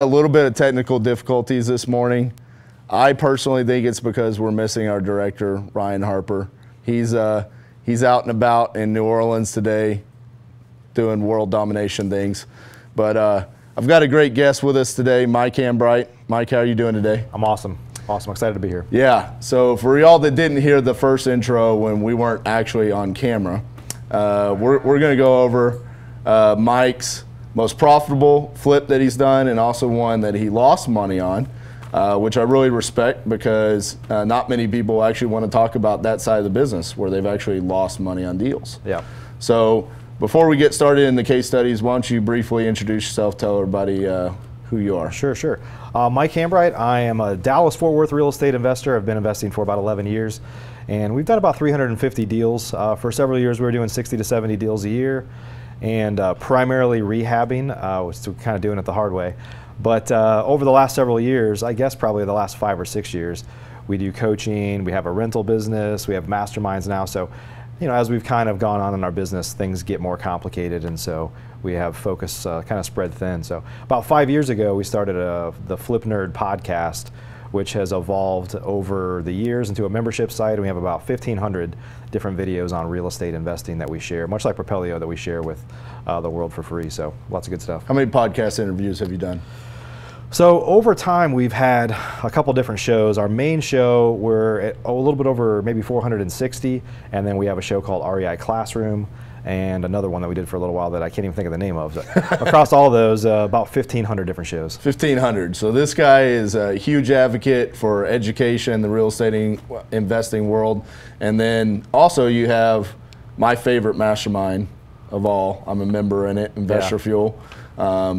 A little bit of technical difficulties this morning. I personally think it's because we're missing our director, Ryan Harper. He's out and about in New Orleans today doing world domination things. But I've got a great guest with us today, Mike Hambright. Mike, how are you doing today? I'm awesome. Awesome. Excited to be here. Yeah. So for y'all that didn't hear the first intro when we weren't actually on camera, we're going to go over Mike's most profitable flip that he's done, and also one that he lost money on, which I really respect, because not many people actually want to talk about that side of the business where they've actually lost money on deals. Yeah. So before we get started in the case studies, why don't you briefly introduce yourself, tell everybody who you are. Sure. Mike Hambright. I am a Dallas-Fort Worth real estate investor. I've been investing for about 11 years, and we've done about 350 deals. For several years, we were doing 60 to 70 deals a year, and primarily rehabbing, was kind of doing it the hard way. But over the last several years, I guess probably the last 5 or 6 years, we do coaching, we have a rental business, we have masterminds now. So, as we've kind of gone on in our business, things get more complicated, and so we have focus kind of spread thin. So about 5 years ago, we started the Flip Nerd podcast, which has evolved over the years into a membership site, and we have about 1,500 different videos on real estate investing that we share, much like Propelio that we share with the world for free. So lots of good stuff. How many podcast interviews have you done? So over time, we've had a couple different shows. Our main show, we're at a little bit over maybe 460, and then we have a show called REI Classroom, and another one that we did for a little while that I can't even think of the name of. Across all those, about 1,500 different shows. 1,500. So this guy is a huge advocate for education, the real estate investing world. And then also you have my favorite mastermind of all. I'm a member in it, Investor Fuel,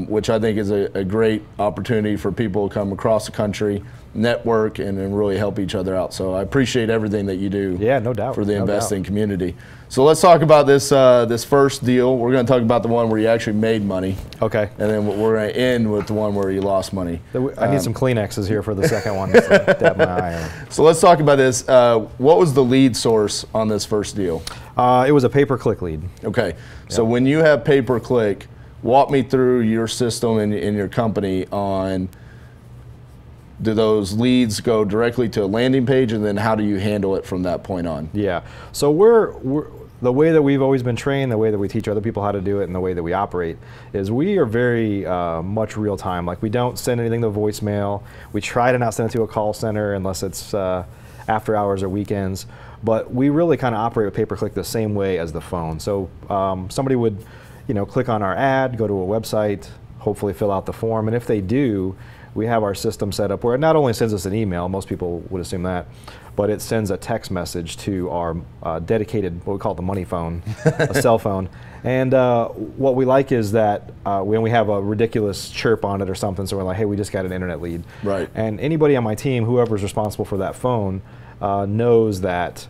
which I think is a great opportunity for people to come across the country, network, and really help each other out. So I appreciate everything that you do. Yeah, no doubt. For the investing community. So let's talk about this this first deal. We're going to talk about the one where you actually made money. Okay. And then we're going to end with the one where you lost money. I need some Kleenexes here for the second one. To dab my eye on. So let's talk about this. What was the lead source on this first deal? It was a pay-per-click lead. Okay. So when you have pay-per-click, walk me through your system in your company on, do those leads go directly to a landing page, and then how do you handle it from that point on? Yeah, so we're the way that we've always been trained, the way that we teach other people how to do it, and the way that we operate is we are very much real time. Like, we don't send anything to voicemail. We try to not send it to a call center unless it's after hours or weekends. But we really kind of operate with pay-per-click the same way as the phone. So somebody would, click on our ad, go to a website, hopefully fill out the form, and if they do, we have our system set up where it not only sends us an email, most people would assume that, but it sends a text message to our dedicated, what we call the money phone, a cell phone. And what we like is that when we have a ridiculous chirp on it or something, so we're like, hey, we just got an internet lead. Right. And anybody on my team, whoever's responsible for that phone, knows that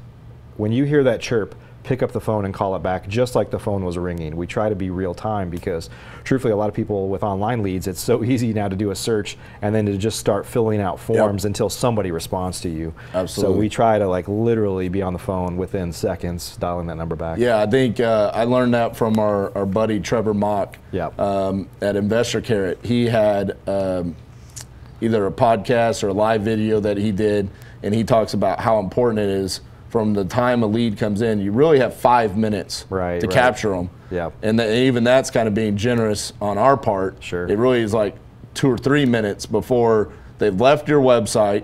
when you hear that chirp, pick up the phone and call it back just like the phone was ringing. We try to be real time because truthfully, a lot of people with online leads, it's so easy now to do a search and then to just start filling out forms until somebody responds to you. Absolutely. So we try to literally be on the phone within seconds dialing that number back. Yeah, I think I learned that from our buddy Trevor Mock at Investor Carrot. He had either a podcast or a live video that he did, and he talks about how important it is from the time a lead comes in. You really have 5 minutes to capture them. Yeah. And even that's kind of being generous on our part. Sure. It really is like 2 or 3 minutes before they've left your website,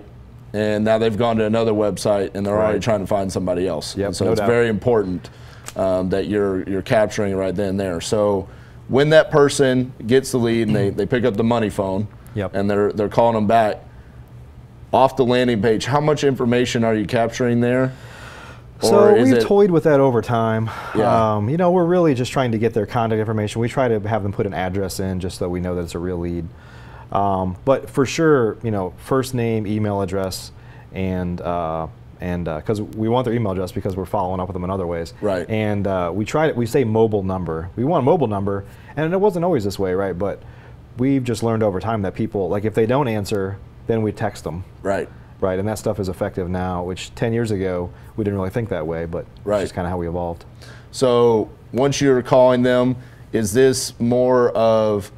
and now they've gone to another website, and they're already trying to find somebody else. Yep, and so no it's doubt. very important that you're capturing right then and there. So when that person gets the lead and they pick up the money phone, and they're calling them back, off the landing page, how much information are you capturing there? So we've toyed with that over time. Yeah. We're really just trying to get their contact information. We try to have them put an address in just so we know that it's a real lead. But for sure, first name, email address, and because we want their email address because we're following up with them in other ways. Right. And we say mobile number. We want a mobile number, and it wasn't always this way, right? But we've just learned over time that people, if they don't answer, then we text them. Right. Right, and that stuff is effective now, which 10 years ago, we didn't really think that way, but it's just kind of how we evolved. So once you're calling them, is this more of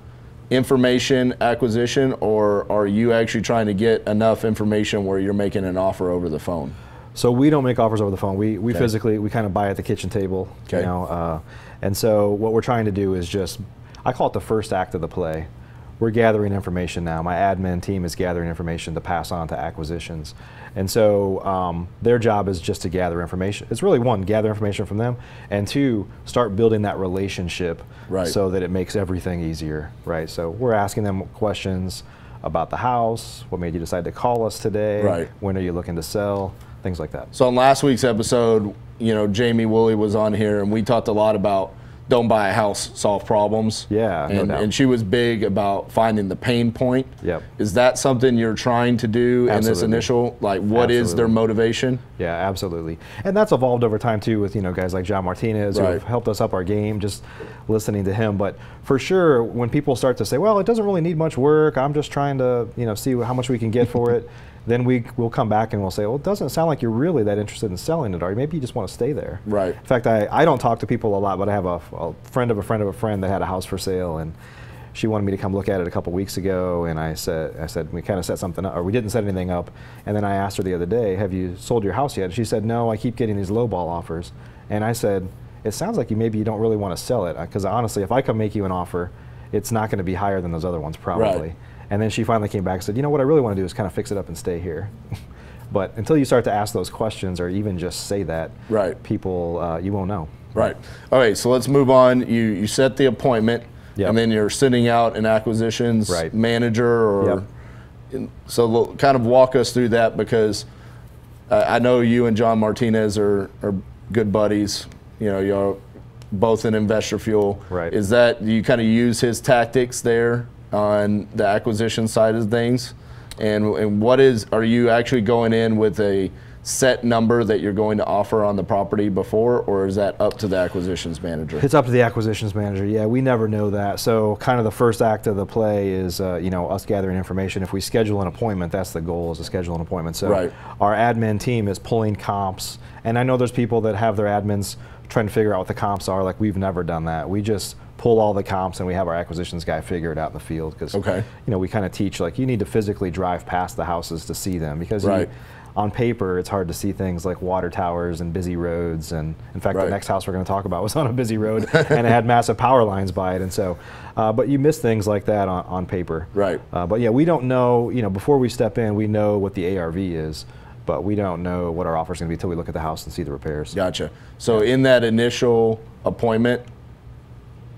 information acquisition, or are you actually trying to get enough information where you're making an offer over the phone? So we don't make offers over the phone. We physically, we kind of buy at the kitchen table, you know. And so what we're trying to do is just, I call it the first act of the play. We're gathering information now. My admin team is gathering information to pass on to acquisitions. And so their job is just to gather information. It's really one, gather information from them, and two, start building that relationship so that it makes everything easier, right? So we're asking them questions about the house, what made you decide to call us today, when are you looking to sell, things like that. So on last week's episode, you know, Jamie Woolley was on here, and we talked a lot about don't buy a house, solve problems. Yeah, no doubt. And she was big about finding the pain point. Yep. Is that something you're trying to do in this initial, like what is their motivation? Yeah, absolutely. And that's evolved over time too with, you know, guys like John Martinez who have helped us up our game, just listening to him. But for sure, when people start to say, well, it doesn't really need much work, I'm just trying to, you know, see how much we can get for it, then we'll come back and we'll say, well, it doesn't sound like you're really that interested in selling it, or maybe you just want to stay there. Right. In fact, I don't talk to people a lot, but I have a friend of a friend of a friend that had a house for sale, and she wanted me to come look at it a couple weeks ago, and I said we kind of set something up, or we didn't set anything up, and then I asked her the other day, have you sold your house yet? And she said, no, I keep getting these lowball offers. And I said, it sounds like maybe you don't really want to sell it, because honestly, if I come make you an offer, it's not going to be higher than those other ones probably. And then she finally came back and said, you know, what I really want to do is kind of fix it up and stay here. But until you start to ask those questions, or even just say that, people, you won't know. Right. All right, so let's move on. You set the appointment, and then you're sending out an acquisitions manager, or so kind of walk us through that, because I know you and John Martinez are good buddies. You know, you're both in Investor Fuel. Is that, you kind of use his tactics there on the acquisition side of things? And what is, are you actually going in with a set number that you're going to offer on the property before, or is that up to the acquisitions manager? It's up to the acquisitions manager. Yeah, we never know that. So kind of the first act of the play is you know, us gathering information. If we schedule an appointment, that's the goal, is to schedule an appointment. So our admin team is pulling comps, and I know there's people that have their admins trying to figure out what the comps are. Like, we've never done that. We just pull all the comps, and we have our acquisitions guy figure it out in the field, because you know, we kind of teach, like, you need to physically drive past the houses to see them, because on paper it's hard to see things like water towers and busy roads. And in fact, the next house we're going to talk about was on a busy road and it had massive power lines by it, and so but you miss things like that on paper. But yeah, we don't know, you know, before we step in, we know what the ARV is, but we don't know what our offer is going to be until we look at the house and see the repairs. Gotcha. So in that initial appointment,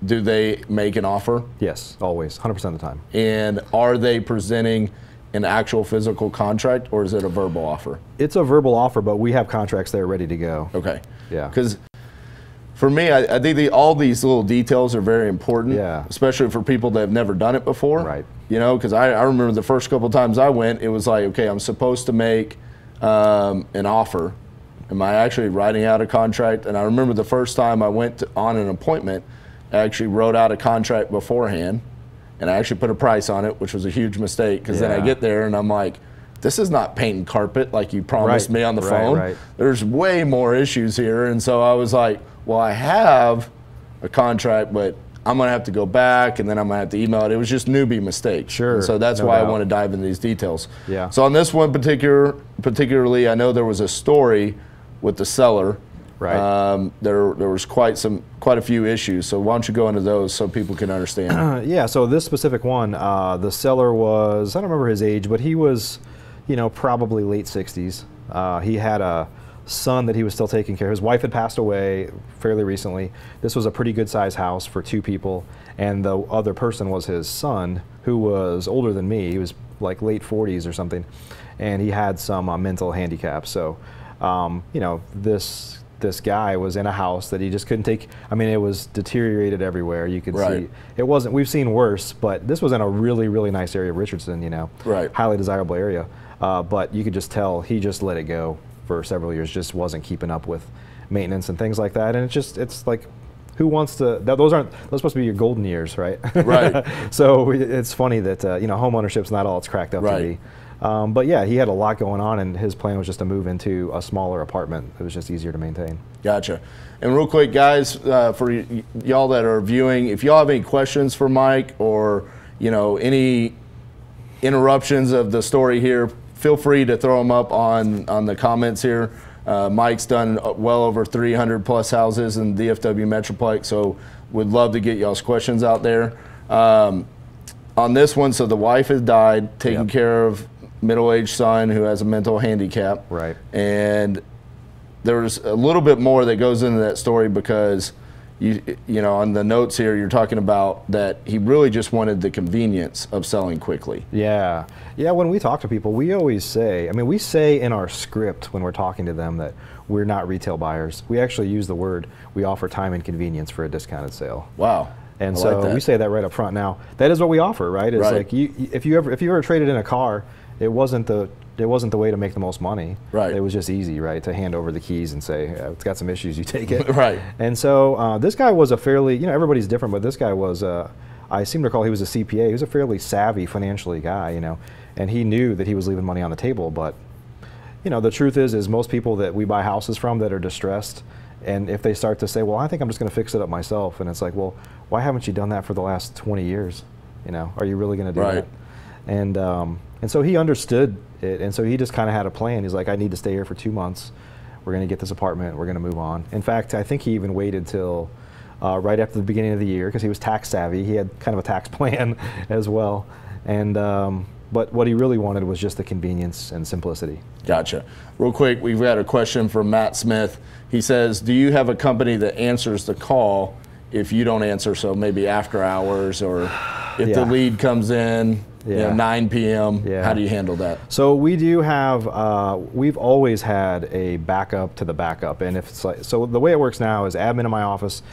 do they make an offer? Yes, always, 100% of the time. And are they presenting an actual physical contract, or is it a verbal offer? It's a verbal offer, but we have contracts there ready to go. Okay. Yeah. Because for me, I think all these little details are very important, especially for people that have never done it before. You know, because I remember the first couple times I went, it was like, okay, I'm supposed to make an offer. Am I actually writing out a contract? And I remember the first time I went on an appointment, I actually wrote out a contract beforehand, and I actually put a price on it, which was a huge mistake, because then I get there and I'm like, this is not paint and carpet like you promised me on the phone. There's way more issues here. And so I was like, well, I have a contract, but I'm going to have to go back, and then I'm going to have to email it. It was just newbie mistake. And so that's why I want to dive into these details. So on this one particularly, I know there was a story with the seller. There was quite a few issues. So why don't you go into those so people can understand? Yeah. So this specific one, the seller was, I don't remember his age, but he was, you know, probably late 60s. He had a son that he was still taking care of. His wife had passed away fairly recently. This was a pretty good sized house for two people, and the other person was his son, who was older than me. He was like late 40s or something, and he had some mental handicaps. So, you know, this guy was in a house that he just couldn't take. I mean, it was deteriorated everywhere. You could see it wasn't. We've seen worse, but this was in a really, really nice area of Richardson. You know, highly desirable area. But you could just tell he just let it go for several years. Just wasn't keeping up with maintenance and things like that. And it's like, who wants to? Those supposed to be your golden years, right? So it's funny that you know, home ownership's not all it's cracked up to be. But yeah, he had a lot going on, and his plan was just to move into a smaller apartment. It was just easier to maintain. Gotcha. And real quick, guys, for y'all that are viewing, if y'all have any questions for Mike, or any interruptions of the story here, feel free to throw them up on the comments here. Mike's done well over 300 plus houses in DFW Metroplex, so would love to get y'all's questions out there. On this one, so the wife has died, taking care of middle-aged son who has a mental handicap. Right. And there's a little bit more that goes into that story because you know, on the notes here, you're talking about that he really just wanted the convenience of selling quickly. Yeah. Yeah, when we talk to people, we always say, I mean, we say in our script when we're talking to them that we're not retail buyers. We actually use the word, we offer time and convenience for a discounted sale. Wow. And so we say that right up front. Now, that is what we offer, right? It's like if you ever traded in a car, it wasn't the way to make the most money. Right. It was just easy, right, to hand over the keys and say, it's got some issues, you take it. Right. And so this guy was a fairly, you know, everybody's different, but this guy was, I seem to recall he was a CPA. He was a fairly savvy financially guy, you know, and he knew that he was leaving money on the table. But, you know, the truth is most people that we buy houses from that are distressed, and if they start to say, well, I think I'm just going to fix it up myself, and it's like, well, why haven't you done that for the last 20 years? You know, are you really going to do that? And so he understood it, and so he just kind of had a plan. He's like, I need to stay here for 2 months. We're going to get this apartment. We're going to move on. In fact, I think he even waited till right after the beginning of the year because he was tax savvy. He had kind of a tax plan as well. And but what he really wanted was just the convenience and simplicity. Gotcha. Real quick, we've got a question from Matt Smith. He says, do you have a company that answers the call if you don't answer, so maybe after hours, or if the lead comes in, you know, 9 p.m., how do you handle that? So we do have, we've always had a backup to the backup. And if it's like, so the way it works now is admin in my office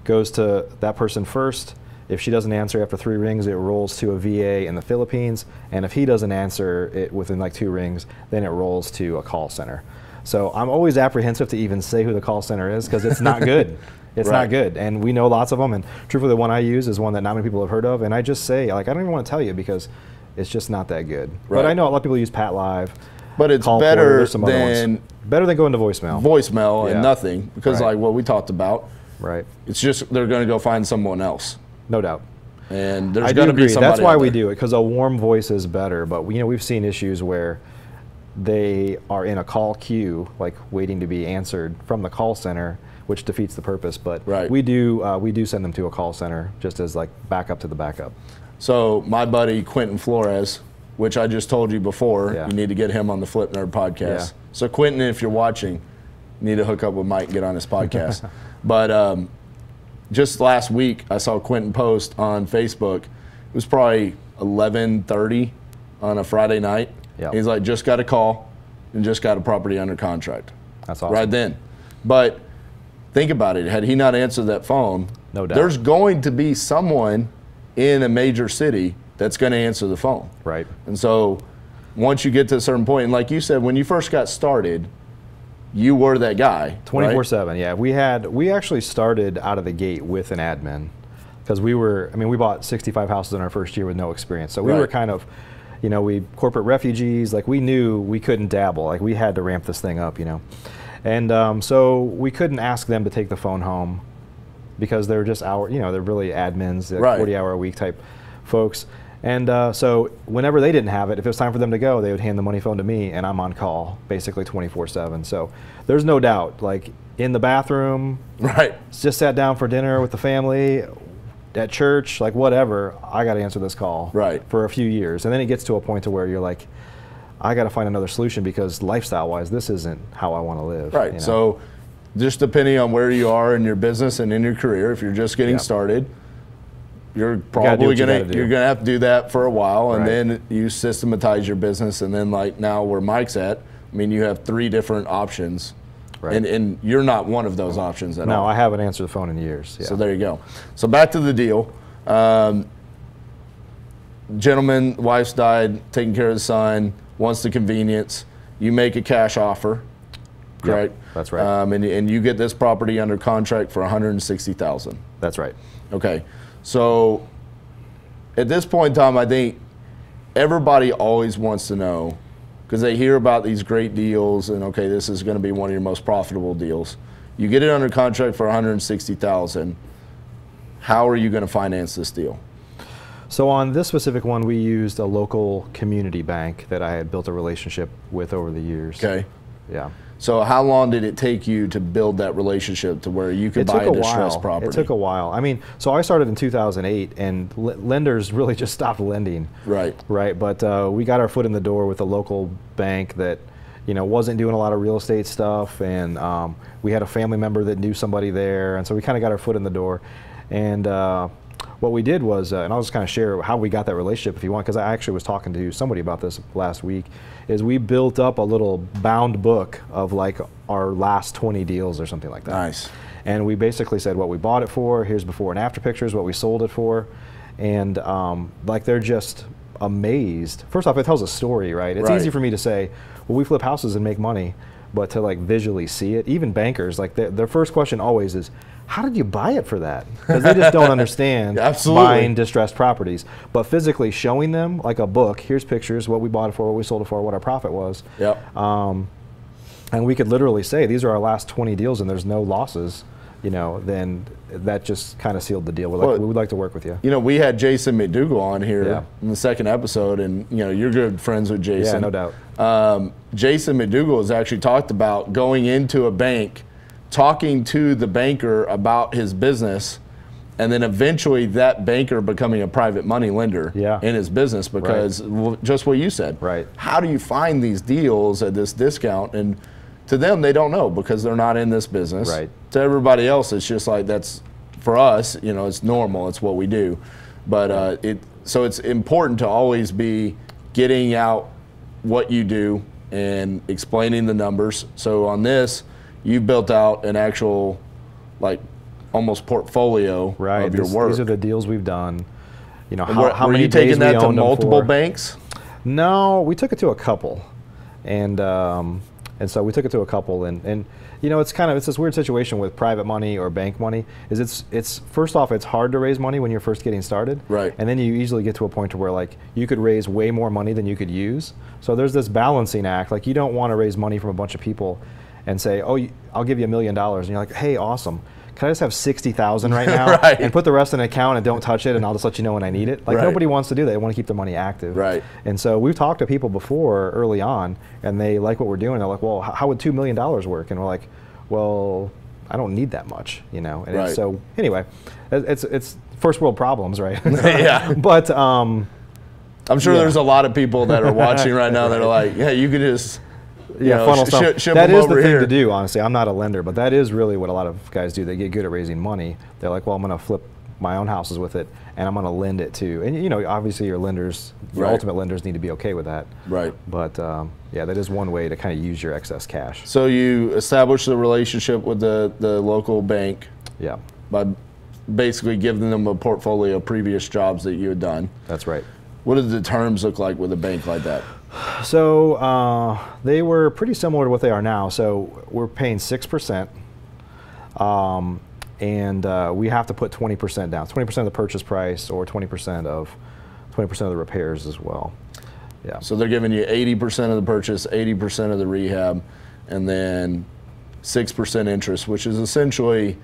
goes to that person first. If she doesn't answer after 3 rings, it rolls to a VA in the Philippines. And if he doesn't answer it within like 2 rings, then it rolls to a call center. So I'm always apprehensive to even say who the call center is because it's not good. It's not good, and we know lots of them, and truthfully the one I use is one that not many people have heard of, and I just say, like, I don't even want to tell you because it's just not that good. But I know a lot of people use Pat Live. But it's better than going to voicemail. Voicemail and nothing, because like what we talked about, right? It's just they're going to go find someone else. No doubt. And there's going to be somebody. That's why we do it, because a warm voice is better, but you know, we've seen issues where they are in a call queue, like waiting to be answered from the call center, which defeats the purpose. But we do send them to a call center just as like backup to the backup. So my buddy Quentin Flores, which I just told you before, you need to get him on the Flip Nerd podcast. So Quentin, if you're watching, you need to hook up with Mike and get on his podcast. But just last week, I saw Quentin post on Facebook. It was probably 11:30 on a Friday night. He's like, just got a call and just got a property under contract. That's awesome. Right then. But think about it. Had he not answered that phone, no doubt, there's going to be someone in a major city that's going to answer the phone. Right. And so once you get to a certain point, and like you said, when you first got started, you were that guy. 24/7, yeah. We actually started out of the gate with an admin because we bought 65 houses in our first year with no experience. So we were kind of, you know, corporate refugees. Like we knew we couldn't dabble. Like we had to ramp this thing up, you know. And so we couldn't ask them to take the phone home because they're just they're really admins, 40-hour-a-week type folks. And so whenever they didn't have it, if it was time for them to go, they would hand the money phone to me, and I'm on call basically 24/7. So there's no doubt, like in the bathroom, just sat down for dinner with the family, at church, like whatever, I got to answer this call for a few years. And then it gets to a point to where you're like, I got to find another solution because lifestyle-wise, this isn't how I want to live. Right. You know? So just depending on where you are in your business and in your career, if you're just getting started, you're probably you're gonna have to do that for a while, and then you systematize your business, and then like now where Mike's at, I mean, you have 3 different options. And you're not one of those options at all. No, I haven't answered the phone in years. So there you go. So back to the deal. Gentleman, wife's died, taking care of the son, wants the convenience. You make a cash offer, correct? That's right. And you get this property under contract for $160,000. That's right. Okay. So at this point in time, I think everybody always wants to know, because they hear about these great deals and okay, this is going to be one of your most profitable deals. You get it under contract for $160,000. How are you going to finance this deal? So on this specific one, we used a local community bank that I had built a relationship with over the years. Okay. Yeah. So how long did it take you to build that relationship to where you could buy a distressed property? It took a while. I mean, so I started in 2008, and lenders really just stopped lending. Right. Right. But we got our foot in the door with a local bank that, you know, wasn't doing a lot of real estate stuff, and we had a family member that knew somebody there, and so we kind of got our foot in the door. And what we did was, and I'll just kind of share how we got that relationship if you want, because I actually was talking to somebody about this last week, is we built up a little bound book of like our last 20 deals or something like that. Nice. And we basically said what we bought it for, here's before and after pictures, what we sold it for, and like they're just amazed. First off, it tells a story, right? It's easy for me to say, well, we flip houses and make money, but to like visually see it, even bankers, like their first question always is, how did you buy it for that? Because they just don't understand buying distressed properties. But physically showing them like a book, here's pictures, what we bought it for, what we sold it for, what our profit was. Yep. And we could literally say, these are our last 20 deals and there's no losses, you know, then that just kind of sealed the deal. We would like to work with you. You know, we had Jason McDougall on here in the second episode, and you know, you're good friends with Jason. Yeah, no doubt. Jason McDougall has actually talked about going into a bank, talking to the banker about his business, and then eventually that banker becoming a private money lender in his business because just what you said. Right. How do you find these deals at this discount? And to them, they don't know because they're not in this business. Right. To everybody else, it's just like that's, for us, you know, it's normal. It's what we do. But so it's important to always be getting out what you do and explaining the numbers. So on this, you built out an actual, like, almost portfolio of your work. These are the deals we've done. You know, how many days we owned them for? Were you taking that to multiple banks? No, we took it to a couple, and so we took it to a couple, and you know, it's this weird situation with private money or bank money. Is it's first off, it's hard to raise money when you're first getting started, right? And then you easily get to a point to where like you could raise way more money than you could use. So there's this balancing act. Like you don't want to raise money from a bunch of people and say, oh, I'll give you $1 million, and you're like, hey, awesome. Can I just have 60,000 right now and put the rest in an account and don't touch it, and I'll just let you know when I need it? Like nobody wants to do that. They want to keep their money active. Right. And so we've talked to people before early on, and they like what we're doing. They're like, well, how would $2 million work? And we're like, well, I don't need that much, you know. And so anyway, it's first world problems, right? Yeah. But I'm sure there's a lot of people that are watching right now that are like, yeah, you could just. Funnel stuff. Ship that is the thing here to do, honestly. I'm not a lender, but that is really what a lot of guys do. They get good at raising money. They're like, well, I'm going to flip my own houses with it, and I'm going to lend it too. And you know, obviously your lenders, your ultimate lenders need to be okay with that. Right. But yeah, that is one way to kind of use your excess cash. So you established a relationship with the local bank. Yeah. By basically giving them a portfolio of previous jobs that you had done. That's right. What did the terms look like with a bank like that? So they were pretty similar to what they are now. So we're paying 6%, and we have to put 20% down, 20% of the purchase price, or 20% of the repairs as well. Yeah. So they're giving you 80% of the purchase, 80% of the rehab, and then 6% interest, which is essentially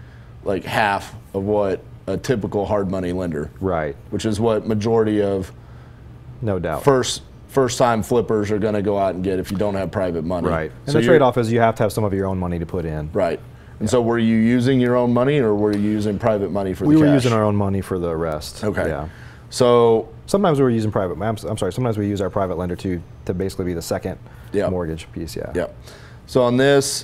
like half of what a typical hard money lender. Right. Which is what majority of no doubt first-time flippers are going to go out and get if you don't have private money. Right. And so the trade-off is you have to have some of your own money to put in. Right. And so were you using your own money, or were you using private money for the cash? We were using our own money for the rest. Okay. Yeah. So sometimes we were using private. I'm sorry. Sometimes we use our private lender to basically be the second mortgage piece. Yeah. Yeah. So on this,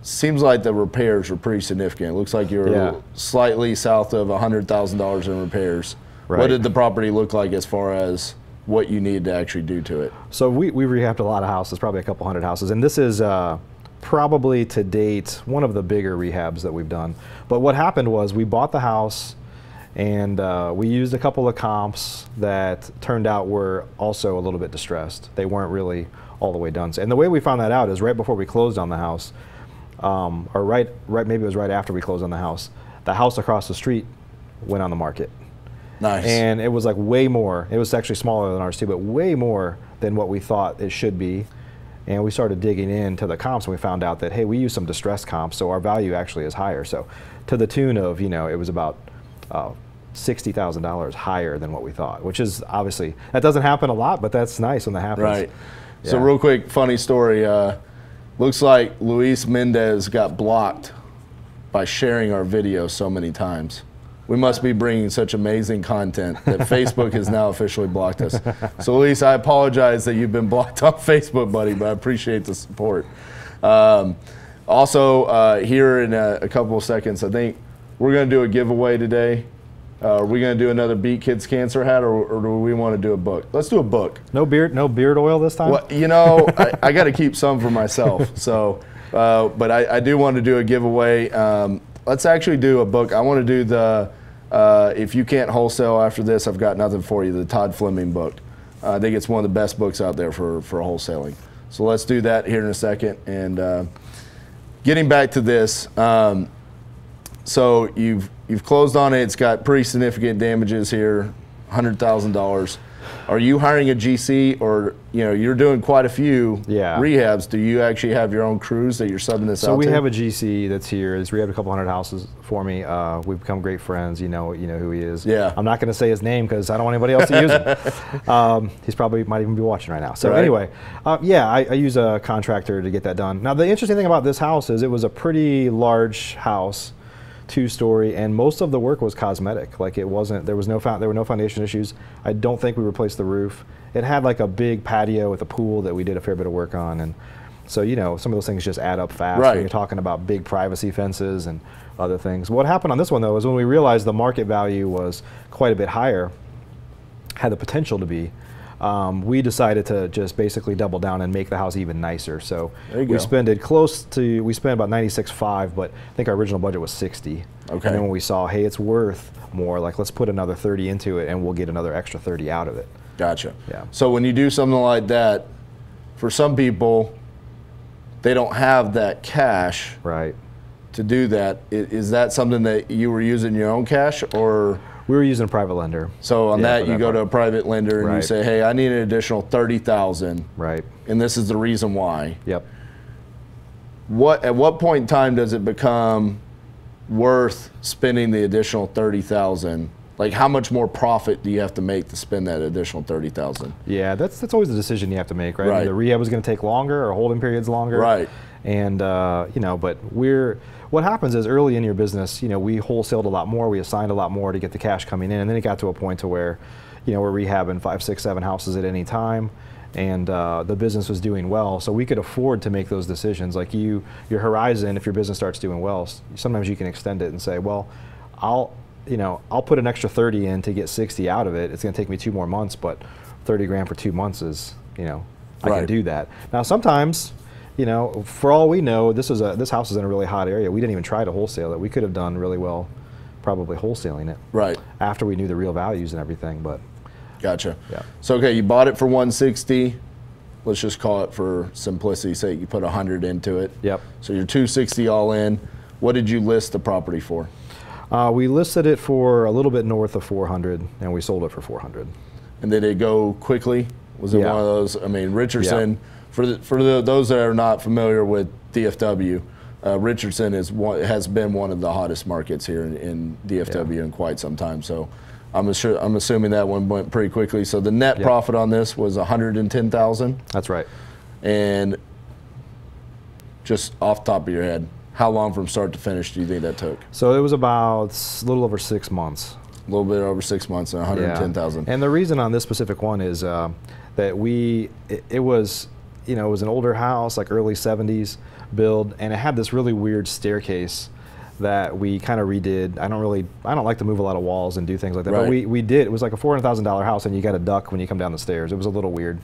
seems like the repairs were pretty significant. It looks like you're slightly south of $100,000 in repairs. Right. What did the property look like as far as what you needed to actually do to it? So we rehabbed a lot of houses, probably a couple hundred houses, and this is probably to date one of the bigger rehabs that we've done. But what happened was we bought the house, and we used a couple of comps that turned out were also a little bit distressed. They weren't really all the way done. And the way we found that out is right before we closed on the house, or maybe it was right after we closed on the house across the street went on the market. Nice. And it was like way more. It was actually smaller than ours too, but way more than what we thought it should be. And we started digging into the comps, and we found out that, hey, we use some distressed comps, so our value actually is higher. So to the tune of, you know, it was about $60,000 higher than what we thought, which is obviously, that doesn't happen a lot, but that's nice when that happens. Right. Yeah. So real quick, funny story. Looks like Luis Mendez got blocked by sharing our video so many times. We must be bringing such amazing content that Facebook has now officially blocked us. So Luis, I apologize that you've been blocked on Facebook, buddy, but I appreciate the support. Also, here in a couple of seconds, I think we're going to do a giveaway today. Are we going to do another Beat Kids Cancer hat, or do we want to do a book? Let's do a book. No beard oil this time? Well, you know, I got to keep some for myself. So, but I do want to do a giveaway. Let's actually do a book. I want to do the If You Can't Wholesale After This, I've Got Nothing For You, the Todd Fleming book. I think it's one of the best books out there for wholesaling. So let's do that here in a second. And getting back to this, so you've closed on it. It's got pretty significant damages here, $100,000. Are you hiring a GC, or you're doing quite a few rehabs? Do you actually have your own crews that you're subbing this out to? So we have a GC that's here. He's rehabbed a couple hundred houses for me. We've become great friends. You know who he is. Yeah. I'm not going to say his name because I don't want anybody else to use him. He's probably might even be watching right now. So anyway, yeah, I use a contractor to get that done. Now the interesting thing about this house is it was a pretty large house, 2-story, and most of the work was cosmetic. Like it wasn't, there were no foundation issues. I don't think we replaced the roof. It had like a big patio with a pool that we did a fair bit of work on, and so some of those things just add up fast when you're talking about big privacy fences and other things. What happened on this one though is when we realized the market value was quite a bit higher, had the potential to be, we decided to just basically double down and make the house even nicer. So we spent about $96.5, but I think our original budget was 60. Okay. And then when we saw, hey, it's worth more, like let's put another 30 into it and we'll get another extra 30 out of it. Gotcha. Yeah. So when you do something like that, for some people, they don't have that cash to do that. Is that something that you were using your own cash, or? We were using a private lender. So on that, you go to a private lender and you say, hey, I need an additional $30,000. Right. And this is the reason why. Yep. At what point in time does it become worth spending the additional $30,000? Like, how much more profit do you have to make to spend that additional $30,000? Yeah, that's always a decision you have to make, right? Right. The rehab is going to take longer, or holding period's longer. Right. And but what happens is early in your business, we wholesaled a lot more, we assigned a lot more to get the cash coming in, and then it got to a point to where, we're rehabbing 5, 6, 7 houses at any time, and the business was doing well, so we could afford to make those decisions. Like your horizon, if your business starts doing well, sometimes you can extend it and say, well, I'll put an extra 30 in to get 60 out of it. It's going to take me 2 more months, but 30 grand for 2 months is, I can do that. Now sometimes, for all we know, this house is in a really hot area. We didn't even try to wholesale it. We could have done really well probably wholesaling it. Right. After we knew the real values and everything, but. Gotcha. Yeah. So, okay, you bought it for 160. Let's just call it for simplicity's sake, you put 100 into it. Yep. So you're 260 all in. What did you list the property for? We listed it for a little bit north of 400, and we sold it for 400. And did it go quickly? Was it one of those? I mean, Richardson. For those that are not familiar with DFW, Richardson has been one of the hottest markets here in DFW in quite some time. So I'm assuming that one went pretty quickly. So the net profit on this was $110,000. That's right. And just off the top of your head, how long from start to finish do you think that took? So it was about a little over 6 months. A little bit over 6 months and $110,000. And the reason on this specific one is that it was an older house, like early 70s build, and it had this really weird staircase that we kind of redid. I don't like to move a lot of walls and do things like that, but we did. It was like a $400,000 house, and you got a duck when you come down the stairs. It was a little weird.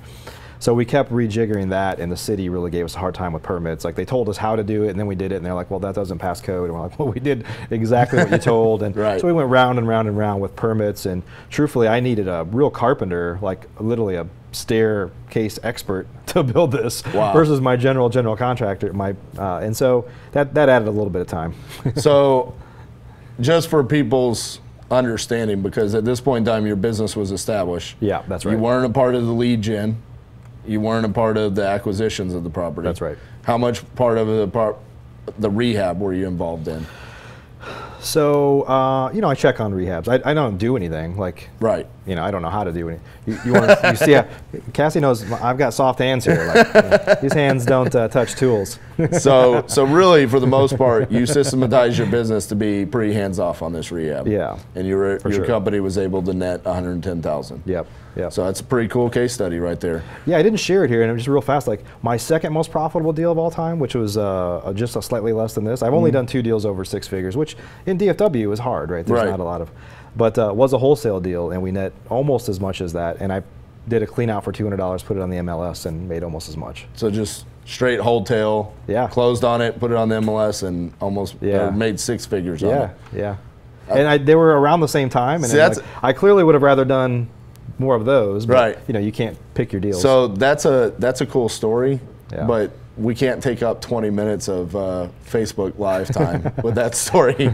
So we kept rejiggering that, and the city really gave us a hard time with permits. Like, they told us how to do it, and then we did it, and they're like, well, that doesn't pass code. And we're like, well, we did exactly what you told. And so we went round and round and round with permits, and truthfully, I needed a real carpenter, like literally a staircase expert to build this versus my general contractor. And so that added a little bit of time. So just for people's understanding, because at this point in time, your business was established. Yeah, that's right. You weren't a part of the lead gen. You weren't a part of the acquisitions of the property. That's right. How much part of the rehab were you involved in? So, you know, I check on rehabs. I don't do anything. Like, Right. you know, I don't know how to do anything. You see, Cassie knows I've got soft hands here. Like, you know, these hands don't touch tools. So really, for the most part, you systematize your business to be pretty hands-off on this rehab. Yeah. And your sure. company was able to net $110,000. Yep. Yep. So that's a pretty cool case study right there. Yeah, I didn't share it here, and it was just real fast. Like my second most profitable deal of all time, which was just a slightly less than this. I've only done 2 deals over 6 figures, which in DFW is hard, right? There's not a lot of, but was a wholesale deal, and we net almost as much as that. And I did a clean out for $200, put it on the MLS, and made almost as much. So just straight wholesale. Yeah. Closed on it, put it on the MLS, and almost made 6 figures on it. Yeah. And they were around the same time, and like, I clearly would have rather done more of those, but you know, you can't pick your deals. So that's a cool story, Yeah. but we can't take up 20 minutes of Facebook Live time with that story.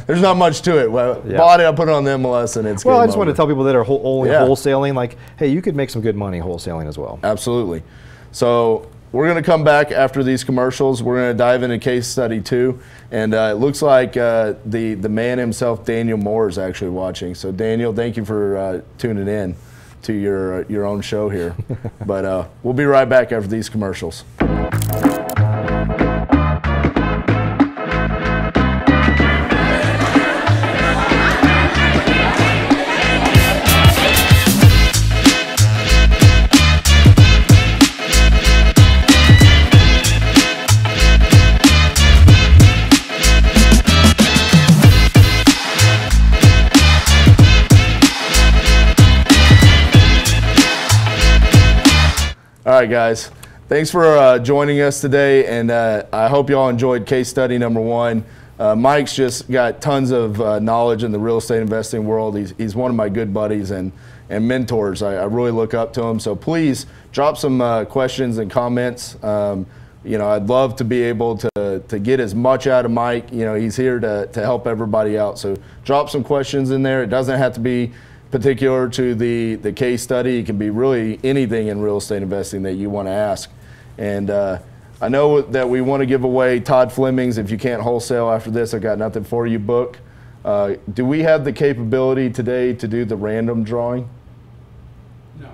There's not much to it. Well, bought it, I put it on the MLS, and it's well. I just over. want to tell people that are only wholesaling, like, hey, you could make some good money wholesaling as well. Absolutely. So we're going to come back after these commercials. We're going to dive into case study 2, and it looks like the man himself, Daniel Moore, is actually watching. So Daniel, thank you for tuning in to your own show here. But we'll be right back after these commercials. All right, guys. Thanks for joining us today, and I hope you all enjoyed case study number 1. Mike's just got tons of knowledge in the real estate investing world. He's one of my good buddies and mentors. I really look up to him. So please drop some questions and comments. You know, I'd love to be able to get as much out of Mike. You know, he's here to help everybody out. So drop some questions in there. It doesn't have to be particular to the case study. It can be really anything in real estate investing that you want to ask. And I know that we want to give away Todd Fleming's If You Can't Wholesale After This, I Got Nothing For You book. Do we have the capability today to do the random drawing? No.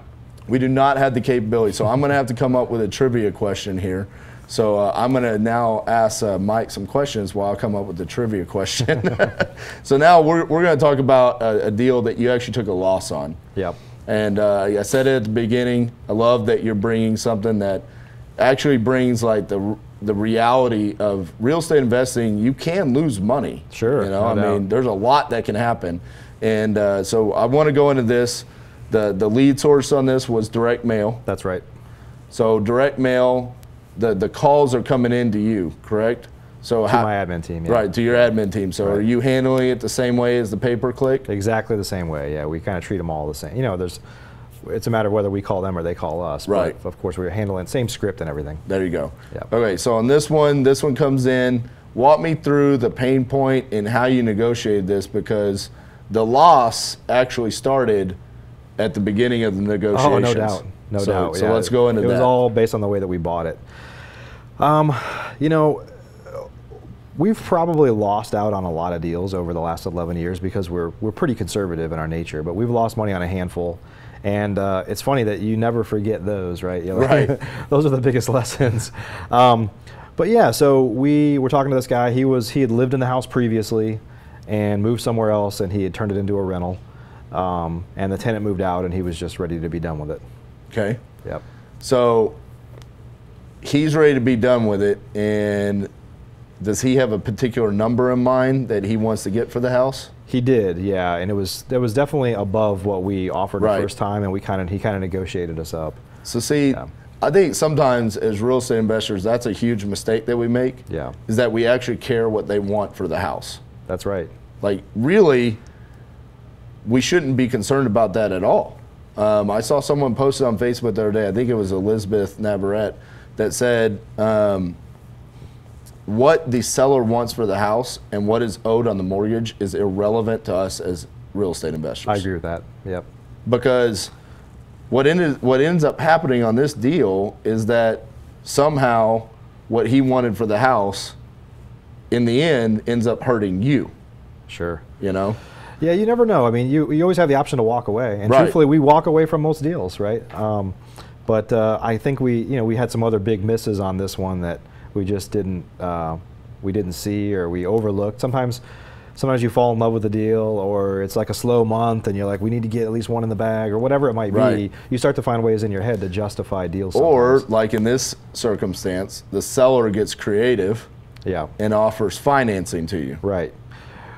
We do not have the capability, so I'm going to have to come up with a trivia question here. So I'm going to now ask Mike some questions while I come up with the trivia question. So now we're going to talk about a deal that you actually took a loss on. Yep. And I said it at the beginning, I love that you're bringing something that actually brings like the reality of real estate investing. You can lose money. Sure. You know, I mean, there's a lot that can happen. And so I want to go into this. The lead source on this was direct mail. That's right. So direct mail, the calls are coming in to you, correct? So to my admin team, yeah. Right, to your admin team. So are you handling it the same way as the pay-per-click? Exactly the same way, yeah. We kind of treat them all the same. You know, it's a matter of whether we call them or they call us. Right. But of course, we're handling same script and everything. There you go. Yep. Okay, so on this one comes in. Walk me through the pain point and how you negotiated this, because the loss actually started at the beginning of the negotiations. Oh, no doubt. No doubt. So let's go into that. It was all based on the way that we bought it. You know, we've probably lost out on a lot of deals over the last 11 years because we're pretty conservative in our nature, but we've lost money on a handful. And it's funny that you never forget those, right? You know, right. Those are the biggest lessons. But yeah, so we were talking to this guy. He had lived in the house previously and moved somewhere else, and he had turned it into a rental. And the tenant moved out, and he was just ready to be done with it. Okay. Yep. So he's ready to be done with it, and does he have a particular number in mind that he wants to get for the house? He did, yeah, and it was definitely above what we offered the first time, and he kind of negotiated us up. So see, I think sometimes as real estate investors, that's a huge mistake that we make. Yeah. Is that we actually care what they want for the house. That's right. Like really, we shouldn't be concerned about that at all. I saw someone posted on Facebook the other day, I think it was Elizabeth Navarrete, that said what the seller wants for the house and what is owed on the mortgage is irrelevant to us as real estate investors. I agree with that. Yep. Because what ends up happening on this deal is that somehow what he wanted for the house in the end ends up hurting you. Sure. You know? Yeah, you never know. I mean, you always have the option to walk away, and truthfully, we walk away from most deals, right? But I think we had some other big misses on this one that we just didn't see, or we overlooked. Sometimes you fall in love with the deal, or it's like a slow month, and you're like, we need to get at least one in the bag, or whatever it might be. You start to find ways in your head to justify deals. Or sometimes. like in this circumstance, the seller gets creative, and offers financing to you. Right.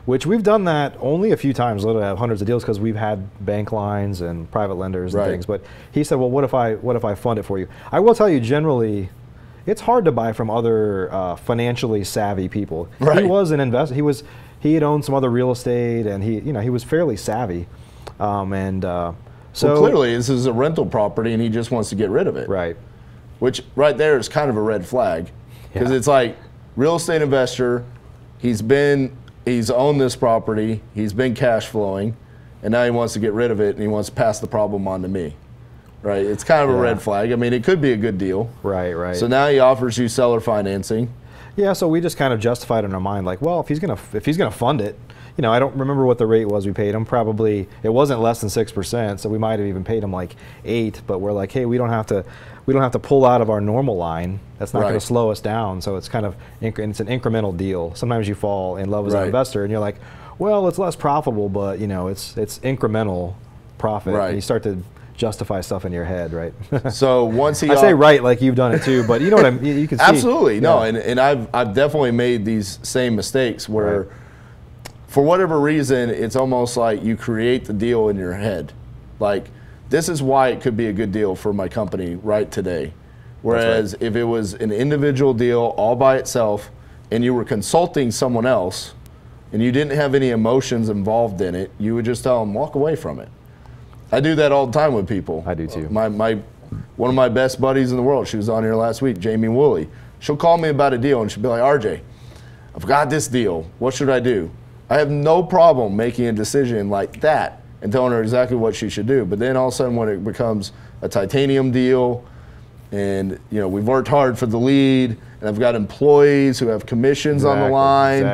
Which we've done that only a few times. Literally have hundreds of deals because we've had bank lines and private lenders and things. But he said, well, what if I fund it for you? I will tell you, generally, it's hard to buy from other financially savvy people. He was an investor. He had owned some other real estate, and he was fairly savvy. So well, clearly this is a rental property, and he just wants to get rid of it. Right. Which right there is kind of a red flag, because it's like real estate investor. He's owned this property, he's been cash flowing, and now he wants to get rid of it, and he wants to pass the problem on to me. Right? It's kind of a red flag. I mean, it could be a good deal. Right. So now he offers you seller financing. Yeah, so we just kind of justified in our mind, like, well, if he's gonna fund it, I don't remember what the rate was we paid him. Probably it wasn't less than 6%, so we might have even paid him like 8%. But we're like, hey, we don't have to pull out of our normal line. That's not going to slow us down. So it's kind of it's an incremental deal. Sometimes you fall in love as an investor, and you're like, well, it's less profitable, but it's incremental profit. And you start to justify stuff in your head, right? So once I say right like you've done it too, but you know what I mean. You can see. Absolutely no, and I've definitely made these same mistakes where. For whatever reason, it's almost like you create the deal in your head. Like, this is why it could be a good deal for my company right today. Whereas if it was an individual deal all by itself, and you were consulting someone else, and you didn't have any emotions involved in it, you would just tell them, walk away from it. I do that all the time with people. I do too. One of my best buddies in the world, she was on here last week, Jamie Woolley. She'll call me about a deal, and she'll be like, RJ, I've got this deal. What should I do? I have no problem making a decision like that and telling her exactly what she should do. But then all of a sudden when it becomes a titanium deal, and we've worked hard for the lead, and I've got employees who have commissions on the line.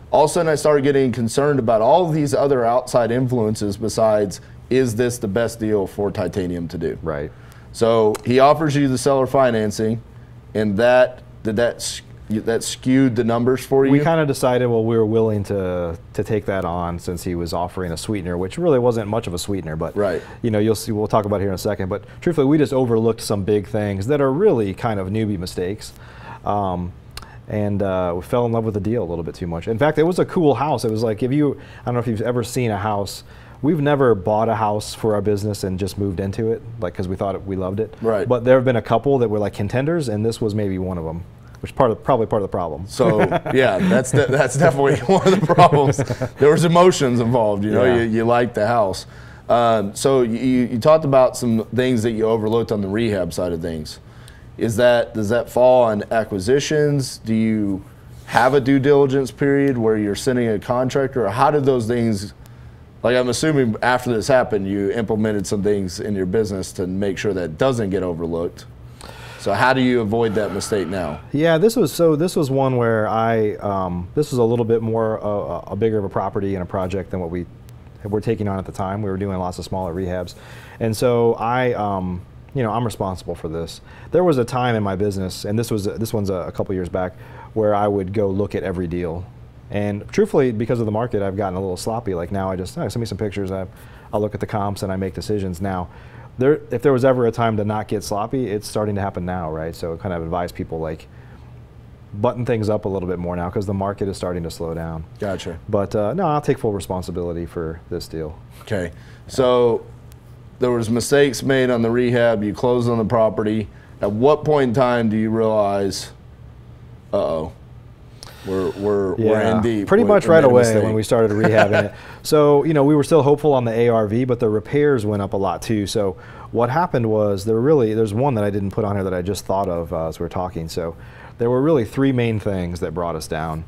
All of a sudden I started getting concerned about all of these other outside influences besides, is this the best deal for titanium to do? Right. So he offers you the seller financing, and that skewed the numbers for you? We kind of decided, well, we were willing to take that on since he was offering a sweetener, which really wasn't much of a sweetener, but you'll see, we'll talk about it here in a second. But truthfully, we just overlooked some big things that are really kind of newbie mistakes. And we fell in love with the deal a little bit too much. In fact, it was a cool house. It was like, I don't know if you've ever seen a house. We've never bought a house for our business and just moved into it, like, because we thought we loved it. Right. But there have been a couple that were like contenders, and this was maybe one of them. Which is probably part of the problem. So yeah, that's definitely one of the problems. There was emotions involved. You liked the house. So you talked about some things that you overlooked on the rehab side of things. Does that fall on acquisitions? Do you have a due diligence period where you're sending a contractor? Or how did those things? Like, I'm assuming after this happened, you implemented some things in your business to make sure that doesn't get overlooked. So how do you avoid that mistake now? Yeah, this was one where this was a little bit more a bigger of a property and a project than what we were taking on at the time. We were doing lots of smaller rehabs, and so I'm responsible for this. There was a time in my business, and this one's a couple years back, where I would go look at every deal, and truthfully, because of the market, I've gotten a little sloppy. Like now, I just send me some pictures. I'll look at the comps and I make decisions now. If there was ever a time to not get sloppy, it's starting to happen now, right? So I kind of advise people, like, button things up a little bit more now because the market is starting to slow down. Gotcha. But no, I'll take full responsibility for this deal. Okay. So there was mistakes made on the rehab. You closed on the property. At what point in time do you realize, uh-oh, we're in deep? Pretty much right away when we started rehabbing it. So we were still hopeful on the ARV, but the repairs went up a lot too. So what happened was there's one that I didn't put on here that I just thought of as we were talking. So there were really three main things that brought us down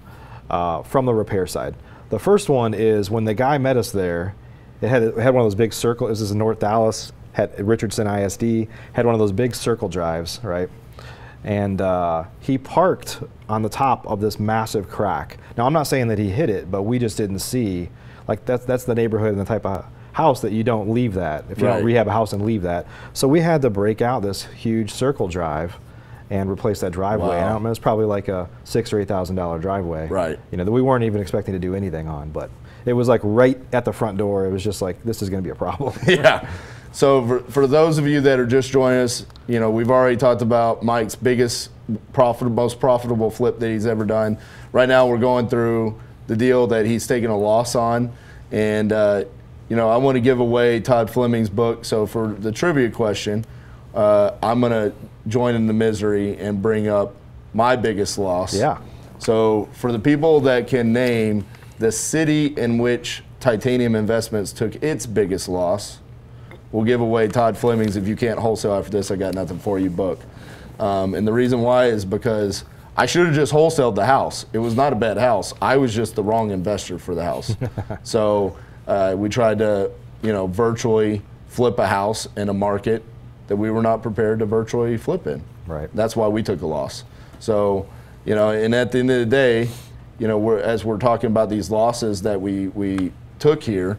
from the repair side. The first one is when the guy met us there, it had one of those big circle. This is in North Dallas. Had Richardson ISD, had one of those big circle drives, right? and he parked on the top of this massive crack. Now, I'm not saying that he hit it, but we just didn't see. Like, that's the neighborhood and the type of house that you don't leave that. If you don't rehab a house and leave that. So we had to break out this huge circle drive and replace that driveway. Wow. And I don't know, it's probably like a $6,000 or $8,000 driveway. Right. You know, that we weren't even expecting to do anything on, but it was like right at the front door. It was just like, this is going to be a problem. Yeah. So for those of you that are just joining us, you know, we've already talked about Mike's biggest, most profitable flip that he's ever done. Right now we're going through the deal that he's taken a loss on. And, you know, I want to give away Todd Fleming's book. So for the trivia question, I'm going to join in the misery and bring up my biggest loss. Yeah. So for the people that can name the city in which Titanium Investments took its biggest loss, we'll give away Todd Fleming's If You Can't Wholesale After This, I Got Nothing For You book. And the reason why is because I should have just wholesaled the house. It was not a bad house. I was just the wrong investor for the house. So we tried to, you know, virtually flip a house in a market that we were not prepared to virtually flip in. Right. That's why we took a loss. So, you know, and at the end of the day, you know, as we're talking about these losses that we took here,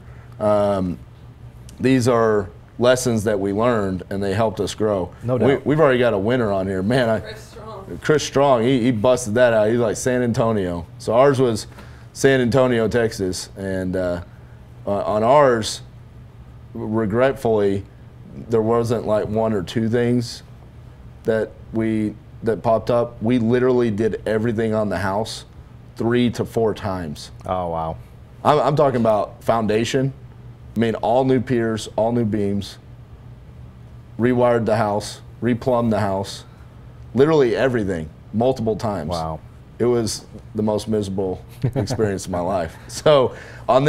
these are lessons that we learned, and they helped us grow. No doubt. We've already got a winner on here. Man, Chris Strong, he busted that out. He's like San Antonio. So ours was San Antonio, Texas. And on ours, regretfully, there wasn't like one or two things that popped up. We literally did everything on the house 3 to 4 times. Oh, wow. I'm talking about foundation. Made all new piers, all new beams, rewired the house, replumbed the house, literally everything, multiple times. Wow. It was the most miserable experience of my life. So on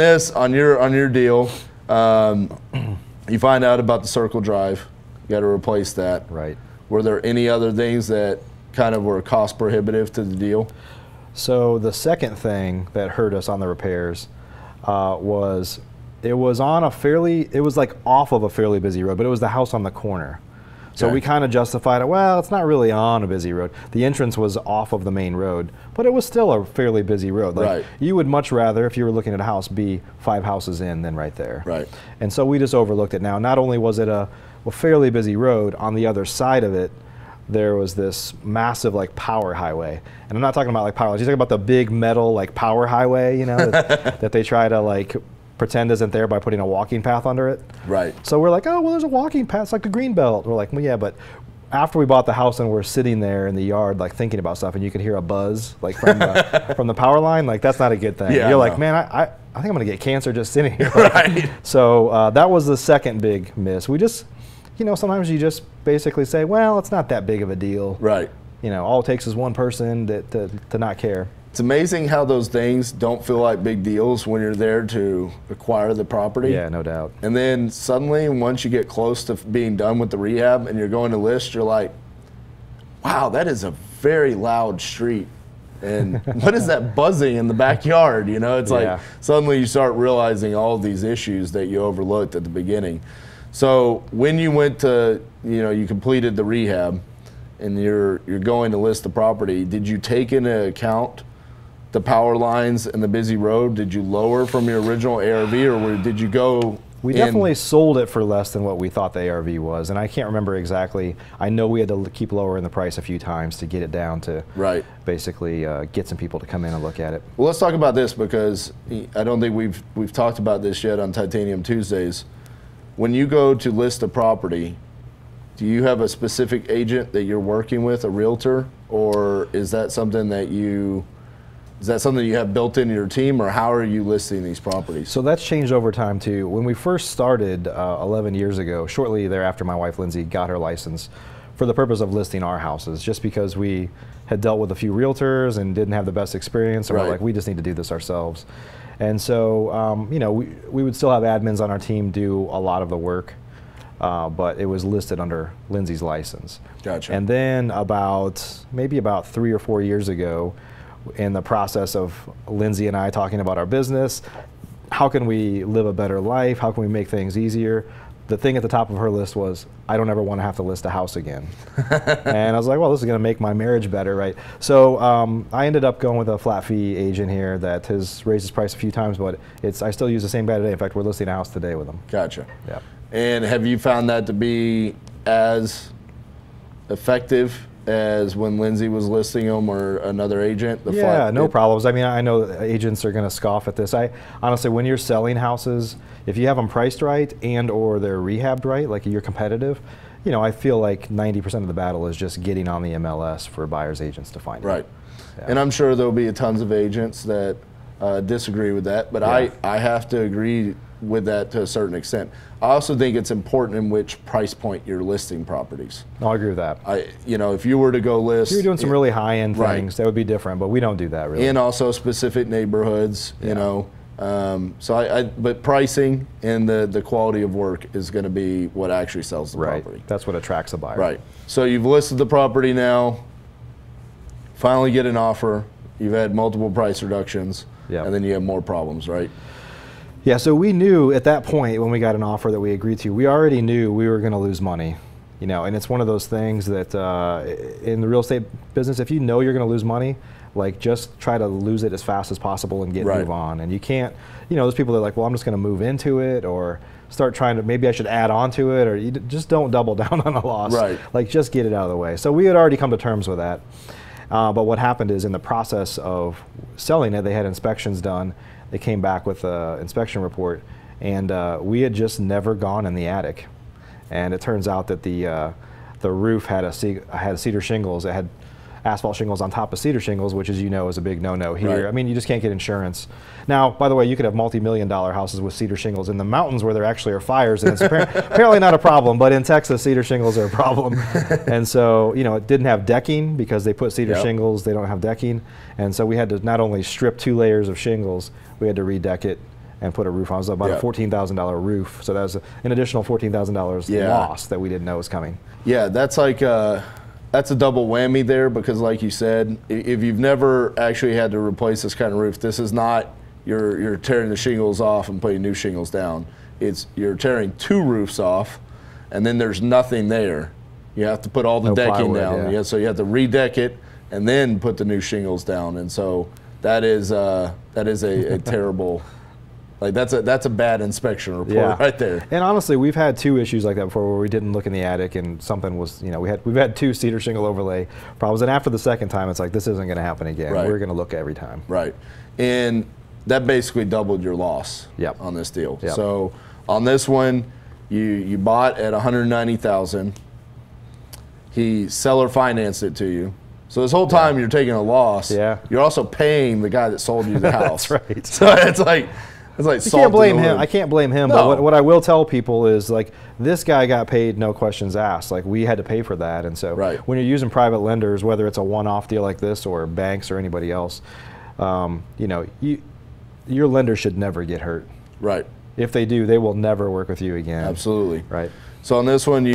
your deal, you find out about the circle drive. You got to replace that. Right. Were there any other things that kind of were cost prohibitive to the deal? So the second thing that hurt us on the repairs was it was like off of a fairly busy road, but it was the house on the corner. So we kind of justified it, well, it's not really on a busy road. The entrance was off of the main road, but it was still a fairly busy road. Like, you would much rather, if you were looking at a house, be 5 houses in than right there. Right. And so we just overlooked it. Now, not only was it a fairly busy road, on the other side of it, there was this massive like power highway. And I'm not talking about like power lines, you're talking about the big metal like power highway, you know, that they try to like pretend isn't there by putting a walking path under it. Right. So we're like, oh, well, there's a walking path. It's like the green belt. We're like, well, yeah, but after we bought the house and we're sitting there in the yard, like thinking about stuff, and you can hear a buzz like from the power line, like that's not a good thing. Yeah, you're like, man, I think I'm gonna get cancer just sitting here. Right. So that was the second big miss. We just, you know, sometimes you just basically say, well, it's not that big of a deal. Right. You know, all it takes is one person to not care. It's amazing how those things don't feel like big deals when you're there to acquire the property. Yeah, no doubt. And then suddenly, once you get close to being done with the rehab and you're going to list, you're like, wow, that is a very loud street. And what is that buzzing in the backyard? You know, it's like suddenly you start realizing all of these issues that you overlooked at the beginning. So when you went to, you know, you completed the rehab and you're going to list the property, did you take into account the power lines and the busy road? Did you lower from your original ARV, or did you go? We definitely sold it for less than what we thought the ARV was, and I can't remember exactly. I know we had to keep lowering the price a few times to get it down to basically get some people to come in and look at it. Well, let's talk about this, because I don't think we've talked about this yet on Titanium Tuesdays. When you go to list a property, do you have a specific agent that you're working with, a realtor, or is that something that you have built into your team, or how are you listing these properties? So that's changed over time too. When we first started 11 years ago, shortly thereafter my wife Lindsay got her license for the purpose of listing our houses, just because we had dealt with a few realtors and didn't have the best experience, and we're like, we just need to do this ourselves. And so, you know, we would still have admins on our team do a lot of the work, but it was listed under Lindsay's license. Gotcha. And then maybe about 3 or 4 years ago, in the process of Lindsay and I talking about our business, how can we live a better life? How can we make things easier? the thing at the top of her list was, I don't ever want to have to list a house again. And I was like, well, this is going to make my marriage better, right? So I ended up going with a flat fee agent here that has raised his price a few times, but I still use the same guy today. In fact, we're listing a house today with him. Gotcha. Yeah. And have you found that to be as effective as when Lindsay was listing them or another agent? Yeah, no problems. I mean, I know agents are going to scoff at this. Honestly, when you're selling houses, if you have them priced right and or they're rehabbed right, like you're competitive, you know, I feel like 90% of the battle is just getting on the MLS for buyers agents to find it. Right. Yeah. And I'm sure there'll be tons of agents that disagree with that, but yeah. I have to agree with that to a certain extent. I also think it's important in which price point you're listing properties. No, I agree with that. You know, if you were to go list, if you're doing some really high-end right. things, that would be different, but we don't do that really. And also specific neighborhoods, yeah. you know. But pricing and the quality of work is going to be what actually sells the right. property. That's what attracts a buyer. Right. So you've listed the property now, finally get an offer, you've had multiple price reductions, yep. and then you have more problems, right? Yeah, so we knew at that point when we got an offer that we agreed to, we already knew we were going to lose money. You know, and it's one of those things that in the real estate business, if you know you're going to lose money, like just try to lose it as fast as possible and right. move on. And you can't, you know, there's people that are like, well, I'm just going to move into it or start trying to, maybe I should add on to it, or you just don't double down on a loss. Right. Like just get it out of the way. So we had already come to terms with that. But what happened is in the process of selling it, they had inspections done. They came back with an inspection report, and we had just never gone in the attic. And it turns out that the roof had cedar shingles. It had asphalt shingles on top of cedar shingles, which, as you know, is a big no-no here. Right. I mean, you just can't get insurance. Now, by the way, you could have multi-million-dollar houses with cedar shingles in the mountains where there actually are fires, and it's apparently not a problem. But in Texas, cedar shingles are a problem. And so, you know, it didn't have decking because they put cedar yep. shingles. They don't have decking, and so we had to not only strip 2 layers of shingles, we had to redeck it and put a roof on. It was about yep. a $14,000 roof. So that was an additional $14,000 yeah. loss that we didn't know was coming. Yeah, that's like that's a double whammy there, because like you said, if you've never actually had to replace this kind of roof, this is not you're tearing the shingles off and putting new shingles down. It's you're tearing 2 roofs off, and then there's nothing there. You have to put all the decking plywood, down. yeah. So you have to redeck it and then put the new shingles down. And so that is a terrible. Like that's a bad inspection report yeah. right there. And honestly, we've had 2 issues like that before where we didn't look in the attic and something was, you know, we've had 2 cedar shingle overlay problems, and after the second time, it's like this isn't going to happen again. Right. We're going to look every time. Right, and that basically doubled your loss. Yep. On this deal. Yep. So on this one, you bought at $190,000. He seller financed it to you. So this whole time you're taking a loss. Yeah. You're also paying the guy that sold you the house. That's right. So it's like. You can't blame him. I can't blame him. No. But what I will tell people is, like, this guy got paid, no questions asked. Like, we had to pay for that. And so right. when you're using private lenders, whether it's a one-off deal like this or banks or anybody else, you know, your lender should never get hurt. Right. If they do, they will never work with you again. Absolutely. Right. So on this one, he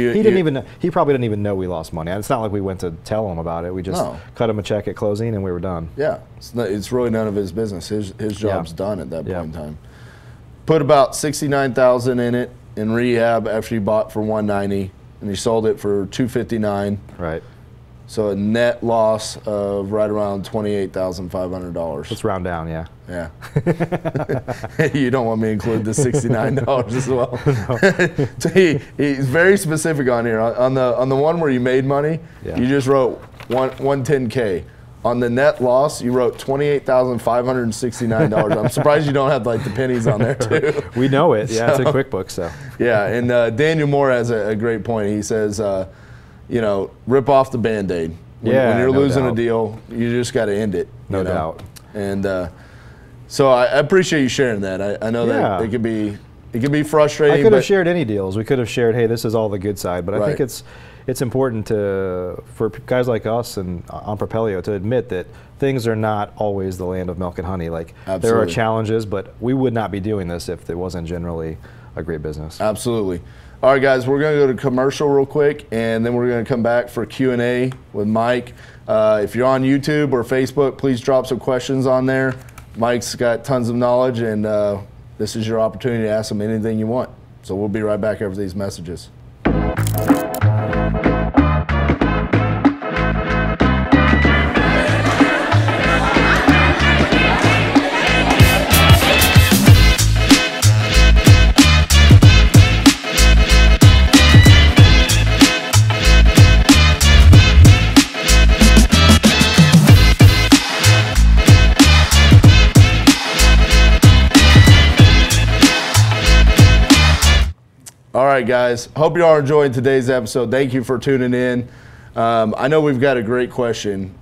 probably didn't even know we lost money. It's not like we went to tell him about it. We just cut him a check at closing and we were done. Yeah. It's really none of his business. His job's done at that point in time. Put about $69,000 in it in rehab after you bought for $190, and you sold it for $259. Right. So a net loss of right around $28,500. Let's round down, yeah. Yeah. You don't want me to include the $69 as well. No. So he's very specific on here. On the one where you made money, you just wrote 110K. On the net loss, you wrote $28,569. I'm surprised you don't have like the pennies on there too. We know it. Yeah, it's in QuickBooks. So. Yeah, and Daniel Moore has a great point. He says, you know, rip off the Band-Aid. When you're losing a deal, you just got to end it. No doubt. And so I appreciate you sharing that. I know that it could be frustrating. I could have shared any deals. We could have shared, hey, this is all the good side, but I think it's important for guys like us and on Propelio to admit that things are not always the land of milk and honey. Like there are challenges, but we would not be doing this if it wasn't generally a great business. Absolutely. All right, guys, we're going to go to commercial real quick, and then we're going to come back for Q&A with Mike. If you're on YouTube or Facebook, please drop some questions on there. Mike's got tons of knowledge, and this is your opportunity to ask him anything you want. So we'll be right back after these messages. All right, guys. Hope you are enjoying today's episode. Thank you for tuning in. I know we've got a great question.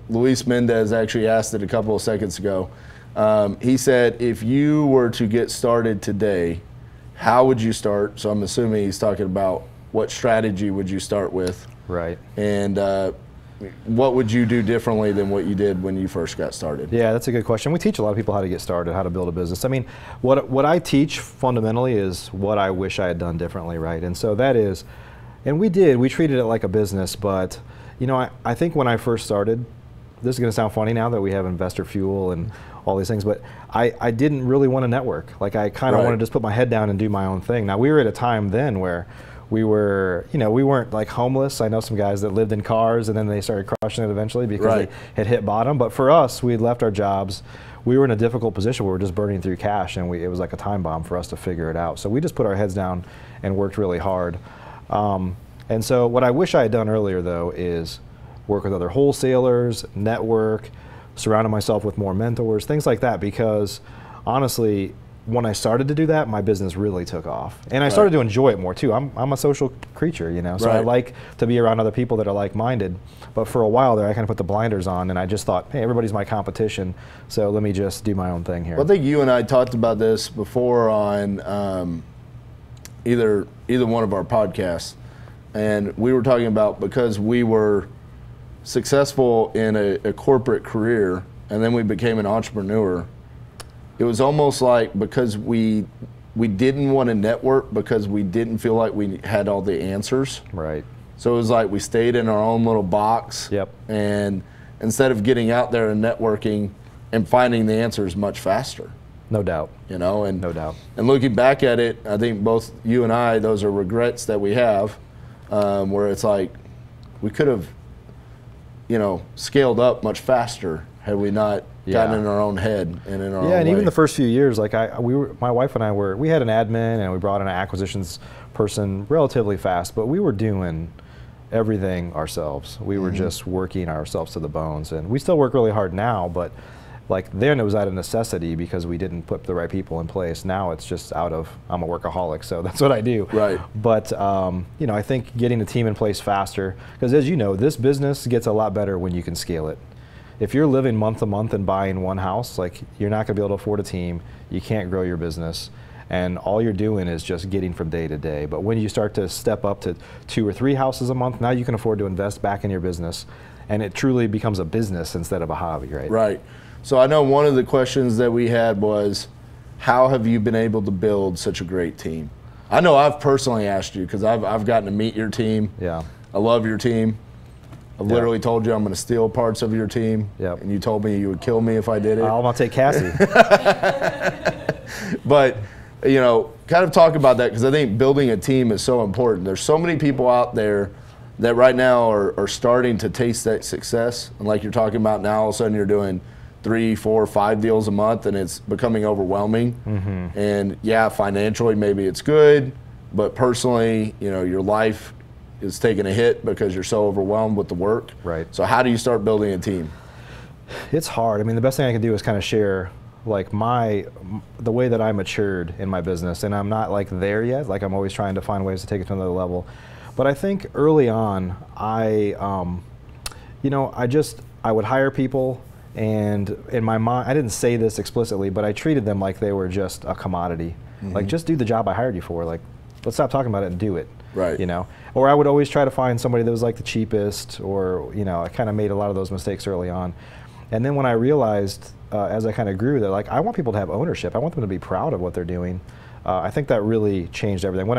Luis Mendez actually asked it a couple of seconds ago. He said, if you were to get started today, how would you start? So I'm assuming he's talking about what strategy would you start with? Right. And what would you do differently than what you did when you first got started? Yeah, that's a good question. We teach a lot of people how to get started, how to build a business. I mean, what I teach fundamentally is what I wish I had done differently, right? And so that is, and we treated it like a business, but you know, I think when I first started, this is going to sound funny now that we have Investor Fuel and all these things, but I didn't really want to network. Like I kind of wanted to just put my head down and do my own thing. Now we were at a time then where we were, you know, we weren't like homeless. I know some guys that lived in cars and then they started crushing it eventually because they had hit bottom. But for us, we had left our jobs. We were in a difficult position where we were just burning through cash, and it was like a time bomb for us to figure it out. So we just put our heads down and worked really hard. And so what I wish I had done earlier, though, is work with other wholesalers, network, surrounded myself with more mentors, things like that, because honestly, when I started to do that, my business really took off. And I started to enjoy it more too. I'm a social creature, you know, so I like to be around other people that are like-minded. But for a while there, I kind of put the blinders on and I just thought, hey, everybody's my competition, so let me just do my own thing here. Well, I think you and I talked about this before on either one of our podcasts. And we were talking about, because we were successful in a corporate career and then we became an entrepreneur, it was almost like because we didn't want to network because we didn't feel like we had all the answers. Right. So it was like we stayed in our own little box. Yep. And instead of getting out there and networking and finding the answers much faster. No doubt. You know, and no doubt. And looking back at it, I think both you and I, those are regrets that we have, where it's like we could have, you know, scaled up much faster had we not gotten in our own head and in our own and way. even the first few years, like my wife and I we had an admin and we brought in an acquisitions person relatively fast, but we were doing everything ourselves. We were just working ourselves to the bones, and we still work really hard now, but like then it was out of necessity because we didn't put the right people in place. Now it's just out of, I'm a workaholic, so that's what I do. Right. But you know, I think getting the team in place faster, because as you know, this business gets a lot better when you can scale it. If you're living month to month and buying one house, like you're not going to be able to afford a team. You can't grow your business, and all you're doing is just getting from day to day. But when you start to step up to 2 or 3 houses a month, now you can afford to invest back in your business, and it truly becomes a business instead of a hobby, right? Right. So I know one of the questions that we had was, how have you been able to build such a great team? I know I've personally asked you because I've gotten to meet your team. Yeah. I love your team. I've literally told you I'm going to steal parts of your team, and you told me you would kill me if I did it. I'm going to take Cassie. But, you know, kind of talk about that, because I think building a team is so important. There's so many people out there that right now are starting to taste that success. And like you're talking about now, all of a sudden you're doing 3, 4, 5 deals a month, and it's becoming overwhelming. And yeah, financially maybe it's good, but personally, you know, your life is taking a hit because you're so overwhelmed with the work. Right. So how do you start building a team? It's hard. I mean, the best thing I can do is kind of share like the way that I matured in my business, and I'm not like there yet. Like I'm always trying to find ways to take it to another level. But I think early on, you know, I would hire people, and in my mind, I didn't say this explicitly, but I treated them like they were just a commodity. Like, just do the job I hired you for. Like, let's stop talking about it and do it. Right. You know, or I would always try to find somebody that was like the cheapest, or, you know, I kind of made a lot of those mistakes early on. And then when I realized, as I kind of grew, that like, I want people to have ownership. I want them to be proud of what they're doing. I think that really changed everything.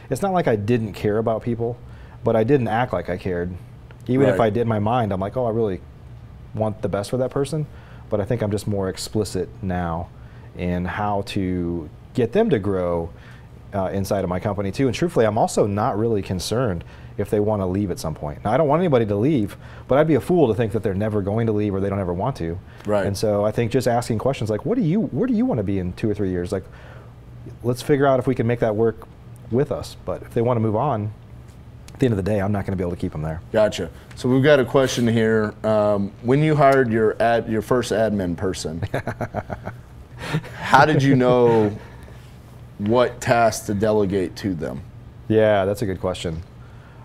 It's not like I didn't care about people, but I didn't act like I cared. Even if I did in my mind, I'm like, oh, I really want the best for that person. But I think I'm just more explicit now in how to get them to grow inside of my company too. And truthfully, I'm also not really concerned if they want to leave at some point. Now, I don't want anybody to leave, but I'd be a fool to think that they're never going to leave or they don't ever want to. Right. And so I think just asking questions like, where do you want to be in 2 or 3 years? Like, let's figure out if we can make that work with us. But if they want to move on, at the end of the day, I'm not going to be able to keep them there. Gotcha. So we've got a question here. When you hired your first admin person, how did you know what tasks to delegate to them? Yeah, that's a good question.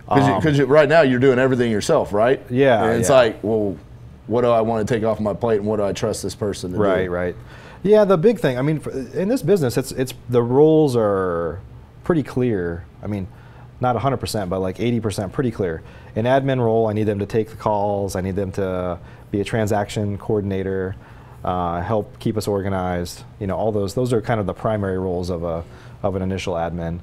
Because right now you're doing everything yourself, right? Yeah. And it's like, well, what do I want to take off my plate, and what do I trust this person to do? Right. Yeah, the big thing, I mean, in this business, it's the roles are pretty clear. I mean, not 100%, but like 80% pretty clear. An admin role, I need them to take the calls. I need them to be a transaction coordinator, help keep us organized. You know, all those are kind of the primary roles of an initial admin.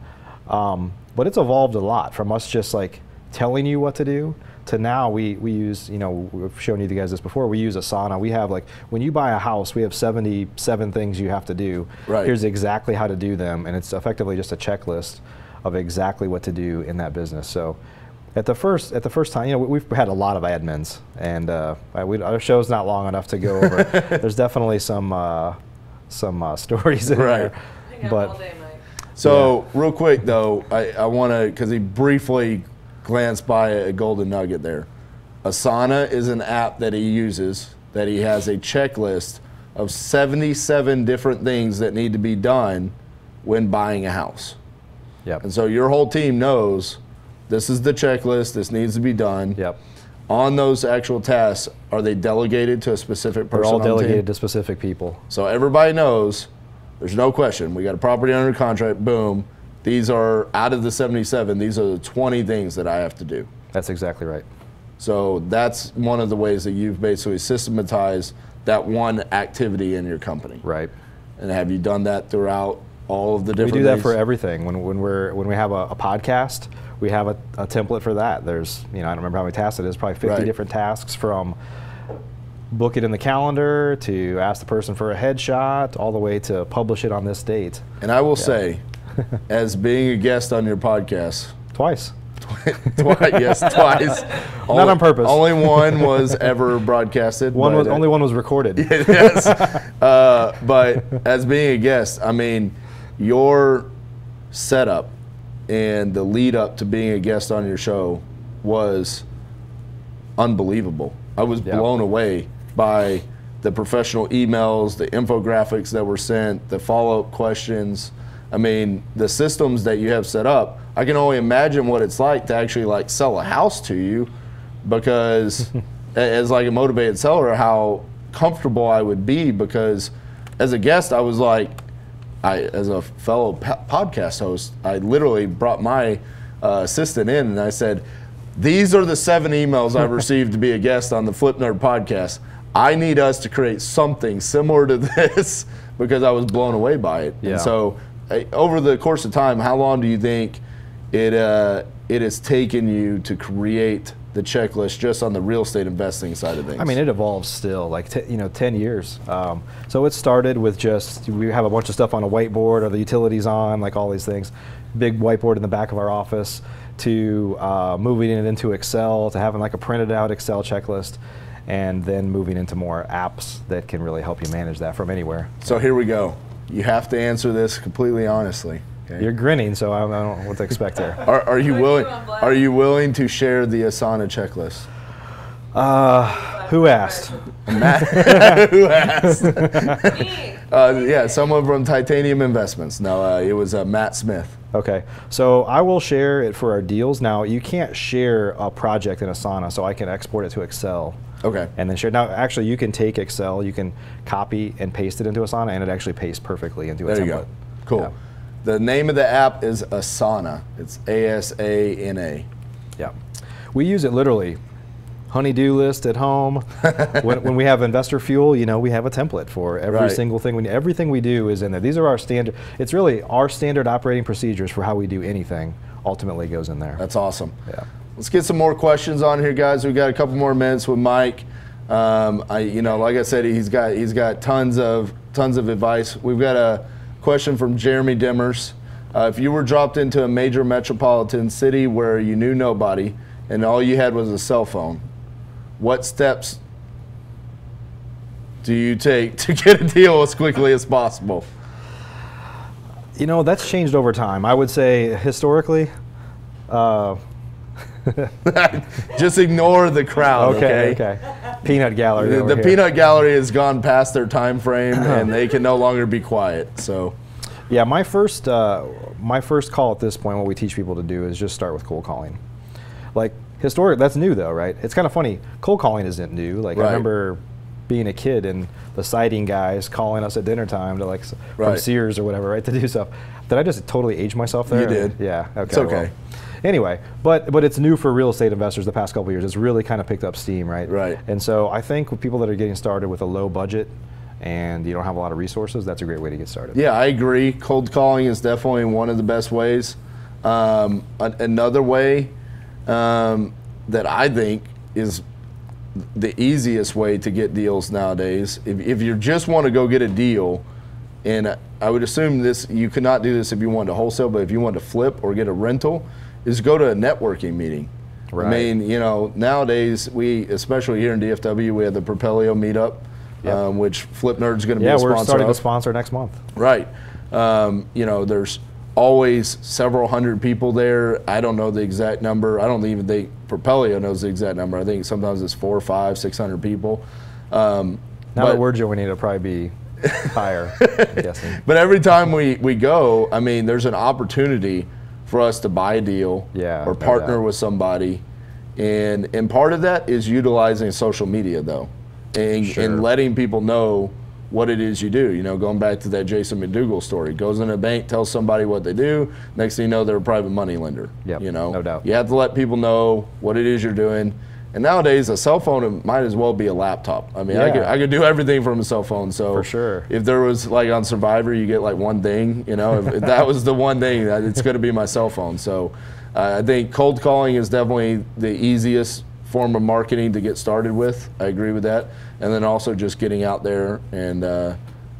But it's evolved a lot from us just like telling you what to do to now we use, you know, we've shown you guys this before, we use Asana. We have like, when you buy a house, we have 77 things you have to do. Right. Here's exactly how to do them, and it's effectively just a checklist of exactly what to do in that business. So at the first time, you know, we've had a lot of admins, and our show's not long enough to go over. There's definitely some stories in there. But all day, Mike. So real quick though, I want to, because he briefly glanced by a golden nugget there. Asana is an app that he uses, that he has a checklist of 77 different things that need to be done when buying a house. Yep. And so your whole team knows this is the checklist, this needs to be done. Yep. On those actual tasks, are they delegated to a specific person? They're all on the team? delegated to specific people. So everybody knows, there's no question. We got a property under contract, boom. These are, out of the 77, these are the 20 things that I have to do. That's exactly right. So that's one of the ways that you've basically systematized that one activity in your company. Right. And have you done that throughout all of the different We do that things? for everything. When we have a podcast, we have a template for that. There's, you know, I don't remember how many tasks it is, probably 50 different tasks, from book it in the calendar to ask the person for a headshot, all the way to publish it on this date. And I will say, as being a guest on your podcast, Twice. Yes, twice. Not on purpose. Only one was ever broadcasted. Only one was recorded. Yes. But as being a guest, I mean, your setup and the lead up to being a guest on your show was unbelievable. I was blown away by the professional emails, the infographics that were sent, the follow-up questions. I mean, the systems that you have set up, I can only imagine what it's like to actually like sell a house to you, because as like a motivated seller, how comfortable I would be, because as a guest, I was like, as a fellow podcast host, I literally brought my assistant in and I said, these are the 7 emails I've received to be a guest on the Flip Nerd podcast. I need us to create something similar to this, because I was blown away by it. Yeah. And so over the course of time, how long do you think it has taken you to create the checklist just on the real estate investing side of things? I mean, it evolves still, like 10 years. So it started with just, we have a bunch of stuff on a whiteboard, or the utilities on, like all these things. Big whiteboard in the back of our office, to moving it into Excel, to having like a printed out Excel checklist, and then moving into more apps that can really help you manage that from anywhere. So here we go. You have to answer this completely honestly. Okay? You're grinning, so I don't know what to expect there. Are you willing? Are you willing to share the Asana checklist? Who asked? Matt. Who asked? Me. Yeah, someone from Titanium Investments. No, it was Matt Smith. Okay, so I will share it for our deals. Now, you can't share a project in Asana, so I can export it to Excel. Okay. And then share. Now, actually, you can take Excel, you can copy and paste it into Asana, and it actually pastes perfectly into a template. There you go. Cool. Yeah. The name of the app is Asana. It's ASANA. Yeah. We use it literally. Honey-do list at home. when we have investor fuel, you know, we have a template for every single thing. Everything we do is in there. These are our standard. It's really our standard operating procedures for how we do anything. Ultimately, goes in there. That's awesome. Yeah. Let's get some more questions on here, guys. We've got a couple more minutes with Mike. Like I said, he's got tons of advice. We've got a question from Jeremy Dimmers. If you were dropped into a major metropolitan city where you knew nobody and all you had was a cell phone, what steps do you take to get a deal as quickly as possible? You know, that's changed over time. I would say historically, just ignore the crowd. Okay. Peanut gallery. The peanut gallery has gone past their time frame, and they can no longer be quiet. So, yeah, my first call at this point, what we teach people to do is just start with cold calling. Like historic, that's new though, right? It's kind of funny. Cold calling isn't new. Like I remember being a kid and the siding guys calling us at dinner time to from Sears or whatever, right, to do stuff. Did I just totally age myself there? You did. Yeah. Okay. It's okay. Well, anyway, but it's new for real estate investors the past couple of years. It's really kind of picked up steam, right? Right. And so I think with people that are getting started with a low budget and you don't have a lot of resources, that's a great way to get started. Yeah, I agree. Cold calling is definitely one of the best ways. Another way that I think is the easiest way to get deals nowadays, if you just want to go get a deal, and I would assume this, you could not do this if you wanted to wholesale, but if you wanted to flip or get a rental, is go to a networking meeting. Right. I mean, you know, nowadays especially here in DFW, we have the Propelio meetup, which Flip Nerd's going to be a sponsor of. Yeah, we're starting to sponsor next month. Right. You know, there's always several hundred people there. I don't know the exact number. I don't even think Propelio knows the exact number. I think sometimes it's 400, 500, 600 people. Now that we're joining, it'll probably be higher, I'm guessing. But every time we go, I mean, there's an opportunity for us to buy a deal or partner with somebody. And part of that is utilizing social media, though, and letting people know what it is you do. You know, going back to that Jason McDougal story, goes in a bank, tells somebody what they do, next thing you know, they're a private money lender. Yep, you know, no doubt. You have to let people know what it is you're doing. And nowadays, a cell phone might as well be a laptop. I mean, I could do everything from a cell phone. So for sure, if there was like on Survivor, you get like one thing. You know, if that was the one thing, it's going to be my cell phone. So I think cold calling is definitely the easiest form of marketing to get started with. I agree with that. And then also just getting out there and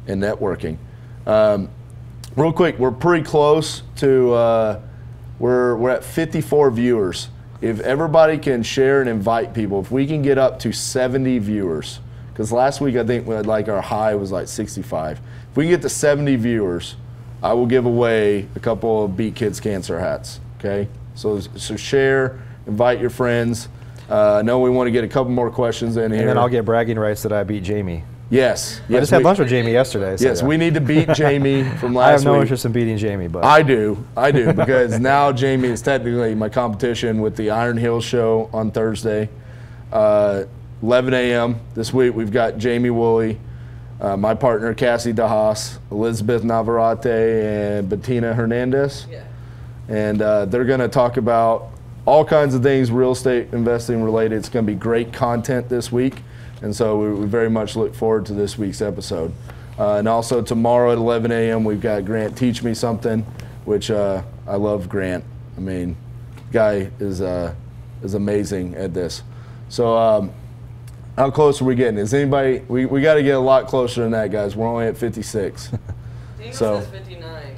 networking. Real quick, we're pretty close to we're at 54 viewers. If everybody can share and invite people, if we can get up to 70 viewers, because last week I think we had our high was like 65. If we can get to 70 viewers, I will give away a couple of Beat Kids Cancer hats. Okay, so share, invite your friends. I know we want to get a couple more questions in here. And then I'll get bragging rights that I beat Jamie. Yes. I just had lunch with Jamie yesterday. So yes, we need to beat Jamie from last week. I have no interest in beating Jamie, but I do, because now Jamie is technically my competition with the Iron Hills show on Thursday, 11 a.m. This week we've got Jamie Woolley, my partner Cassie DeHaas, Elizabeth Navarrete, and Bettina Hernandez. Yeah. And they're going to talk about all kinds of things real estate investing related. It's going to be great content this week. And so we very much look forward to this week's episode. And also tomorrow at 11 a.m. we've got Grant Teach Me Something, which I love Grant. I mean, guy is amazing at this. So how close are we getting? Is anybody? We got to get a lot closer than that, guys. We're only at 56. So says 59.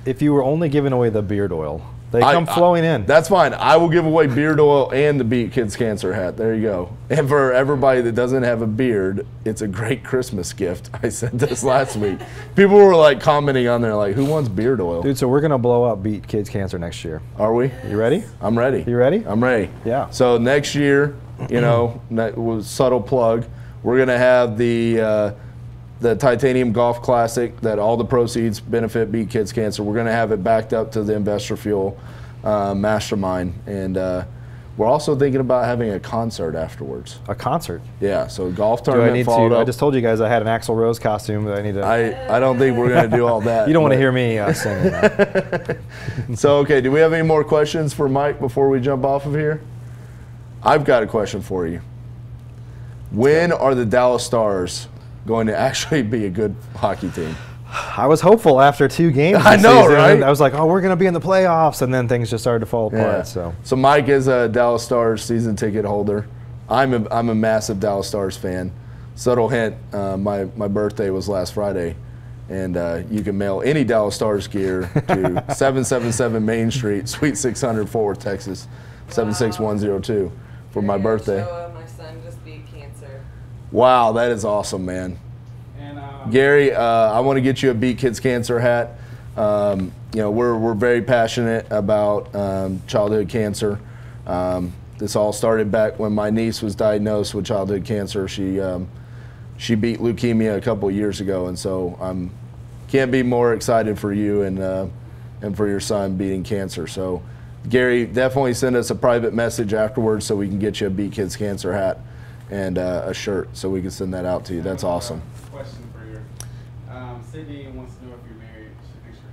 If you were only giving away the beard oil, they come flowing in. That's fine. I will give away beard oil and the Beat Kids Cancer hat. There you go. And for everybody that doesn't have a beard, it's a great Christmas gift. I said this last week. People were commenting on there who wants beard oil? Dude, so we're going to blow up Beat Kids Cancer next year. Are we? You ready? I'm ready. You ready? I'm ready. Yeah. So next year, you know, that was subtle plug, we're going to have the Titanium Golf Classic that all the proceeds benefit Beat Kids Cancer. We're going to have it backed up to the Investor Fuel Mastermind. And we're also thinking about having a concert afterwards. A concert? Yeah, so golf tournament followed up. I just told you guys I had an Axl Rose costume that I need to... I don't think we're going to do all that. You don't want to hear me singing that. So, okay, do we have any more questions for Mike before we jump off of here? I've got a question for you. When are the Dallas Stars going to actually be a good hockey team? I was hopeful after 2 games. I know, right? I was like, oh, we're going to be in the playoffs, and then things just started to fall apart. Yeah. So Mike is a Dallas Stars season ticket holder. I'm a massive Dallas Stars fan. Subtle hint, my birthday was last Friday, And you can mail any Dallas Stars gear to 777 Main Street, Suite 600, Fort Worth, Texas, 76102 for my birthday. My son just beat cancer. Wow, that is awesome, man. And, Gary, I want to get you a Beat Kids Cancer hat. You know, we're very passionate about childhood cancer. This all started back when my niece was diagnosed with childhood cancer. She beat leukemia a couple of years ago, and so can't be more excited for you and for your son beating cancer. So, Gary, definitely send us a private message afterwards so we can get you a Beat Kids Cancer hat and a shirt so we can send that out to you. That's awesome. Question for you. Sydney wants to know if you're married. She thinks you're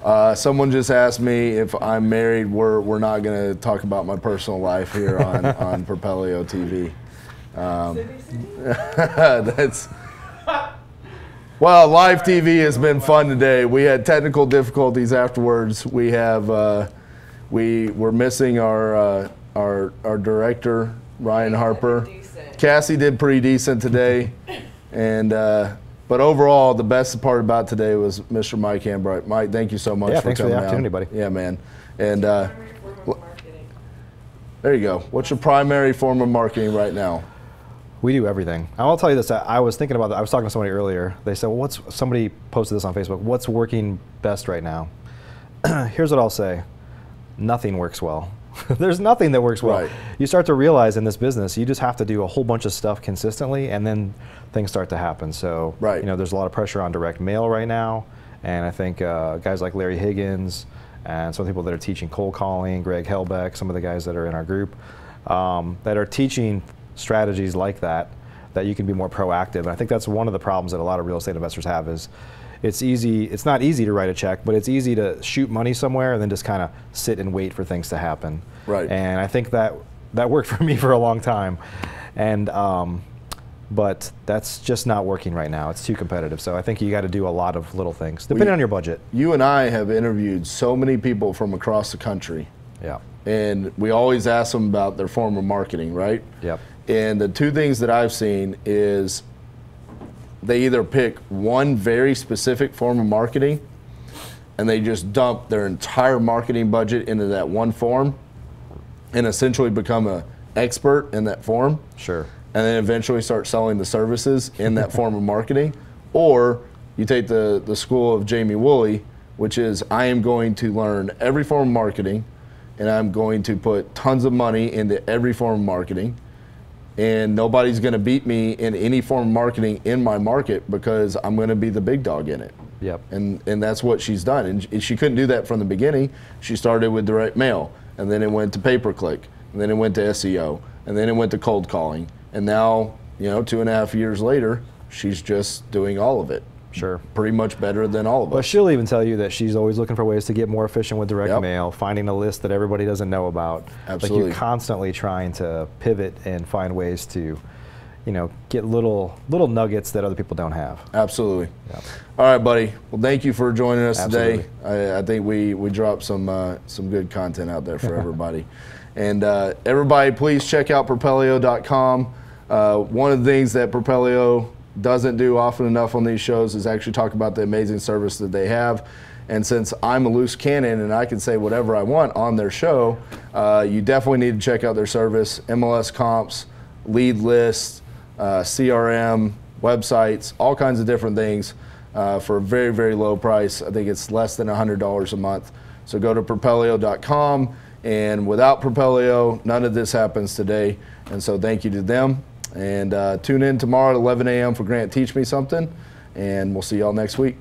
hot. Someone just asked me if I'm married. We're not going to talk about my personal life here on Propelio TV. That's well, live TV has been fun today. We had technical difficulties afterwards. We have we're missing our director Ryan Harper. Cassie did pretty decent today, and but overall the best part about today was Mr. Mike Hambright. Mike, thank you so much for thanks coming for the opportunity, out. buddy. Yeah, man. And there you go. What's your primary form of marketing right now? We do everything. I'll tell you this. I was thinking about that. I was talking to somebody earlier. They said, well, somebody posted this on Facebook. What's working best right now? Here's what I'll say. Nothing works well. There's nothing that works well. Right. You start to realize in this business, you just have to do a whole bunch of stuff consistently, and then things start to happen. So, you know, there's a lot of pressure on direct mail right now, and I think guys like Larry Higgins and some people that are teaching cold calling, Greg Helbeck, some of the guys that are in our group that are teaching strategies like that you can be more proactive. And I think that's one of the problems that a lot of real estate investors have is it's not easy to write a check, but it's easy to shoot money somewhere and then just kind of sit and wait for things to happen. Right. And I think that worked for me for a long time. And but that's just not working right now. It's too competitive. So I think you got to do a lot of little things, depending on your budget. You and I have interviewed so many people from across the country. Yeah. And we always ask them about their form of marketing, right? Yep. And the two things that I've seen is they either pick one very specific form of marketing and they just dump their entire marketing budget into that one form and essentially become an expert in that form. Sure. And then eventually start selling the services in that form of marketing. Or you take the school of Jamie Woolley, which is I am going to learn every form of marketing and I'm going to put tons of money into every form of marketing, and nobody's going to beat me in any form of marketing in my market because I'm going to be the big dog in it. Yep. And that's what she's done. And she couldn't do that from the beginning. She started with direct mail, and then it went to pay-per-click, and then it went to SEO, and then it went to cold calling. And now, you know, 2.5 years later, she's just doing all of it. Sure. Pretty much better than all of us. But she'll even tell you that she's always looking for ways to get more efficient with direct mail, finding a list that everybody doesn't know about. Absolutely. Like you're constantly trying to pivot and find ways to, you know, get little nuggets that other people don't have. Absolutely. Yep. All right, buddy. Well, thank you for joining us Absolutely. today. I think we dropped some good content out there for everybody. And everybody, please check out Propelio.com. One of the things that Propelio doesn't do often enough on these shows is actually talk about the amazing service that they have. And since I'm a loose cannon and I can say whatever I want on their show, you definitely need to check out their service. MLS comps, lead lists, CRM, websites, all kinds of different things for a very, very low price. I think it's less than $100 a month. So go to Propelio.com, and without Propelio, none of this happens today. And so thank you to them. And tune in tomorrow at 11 a.m. for Grant Teach Me Something, and we'll see y'all next week.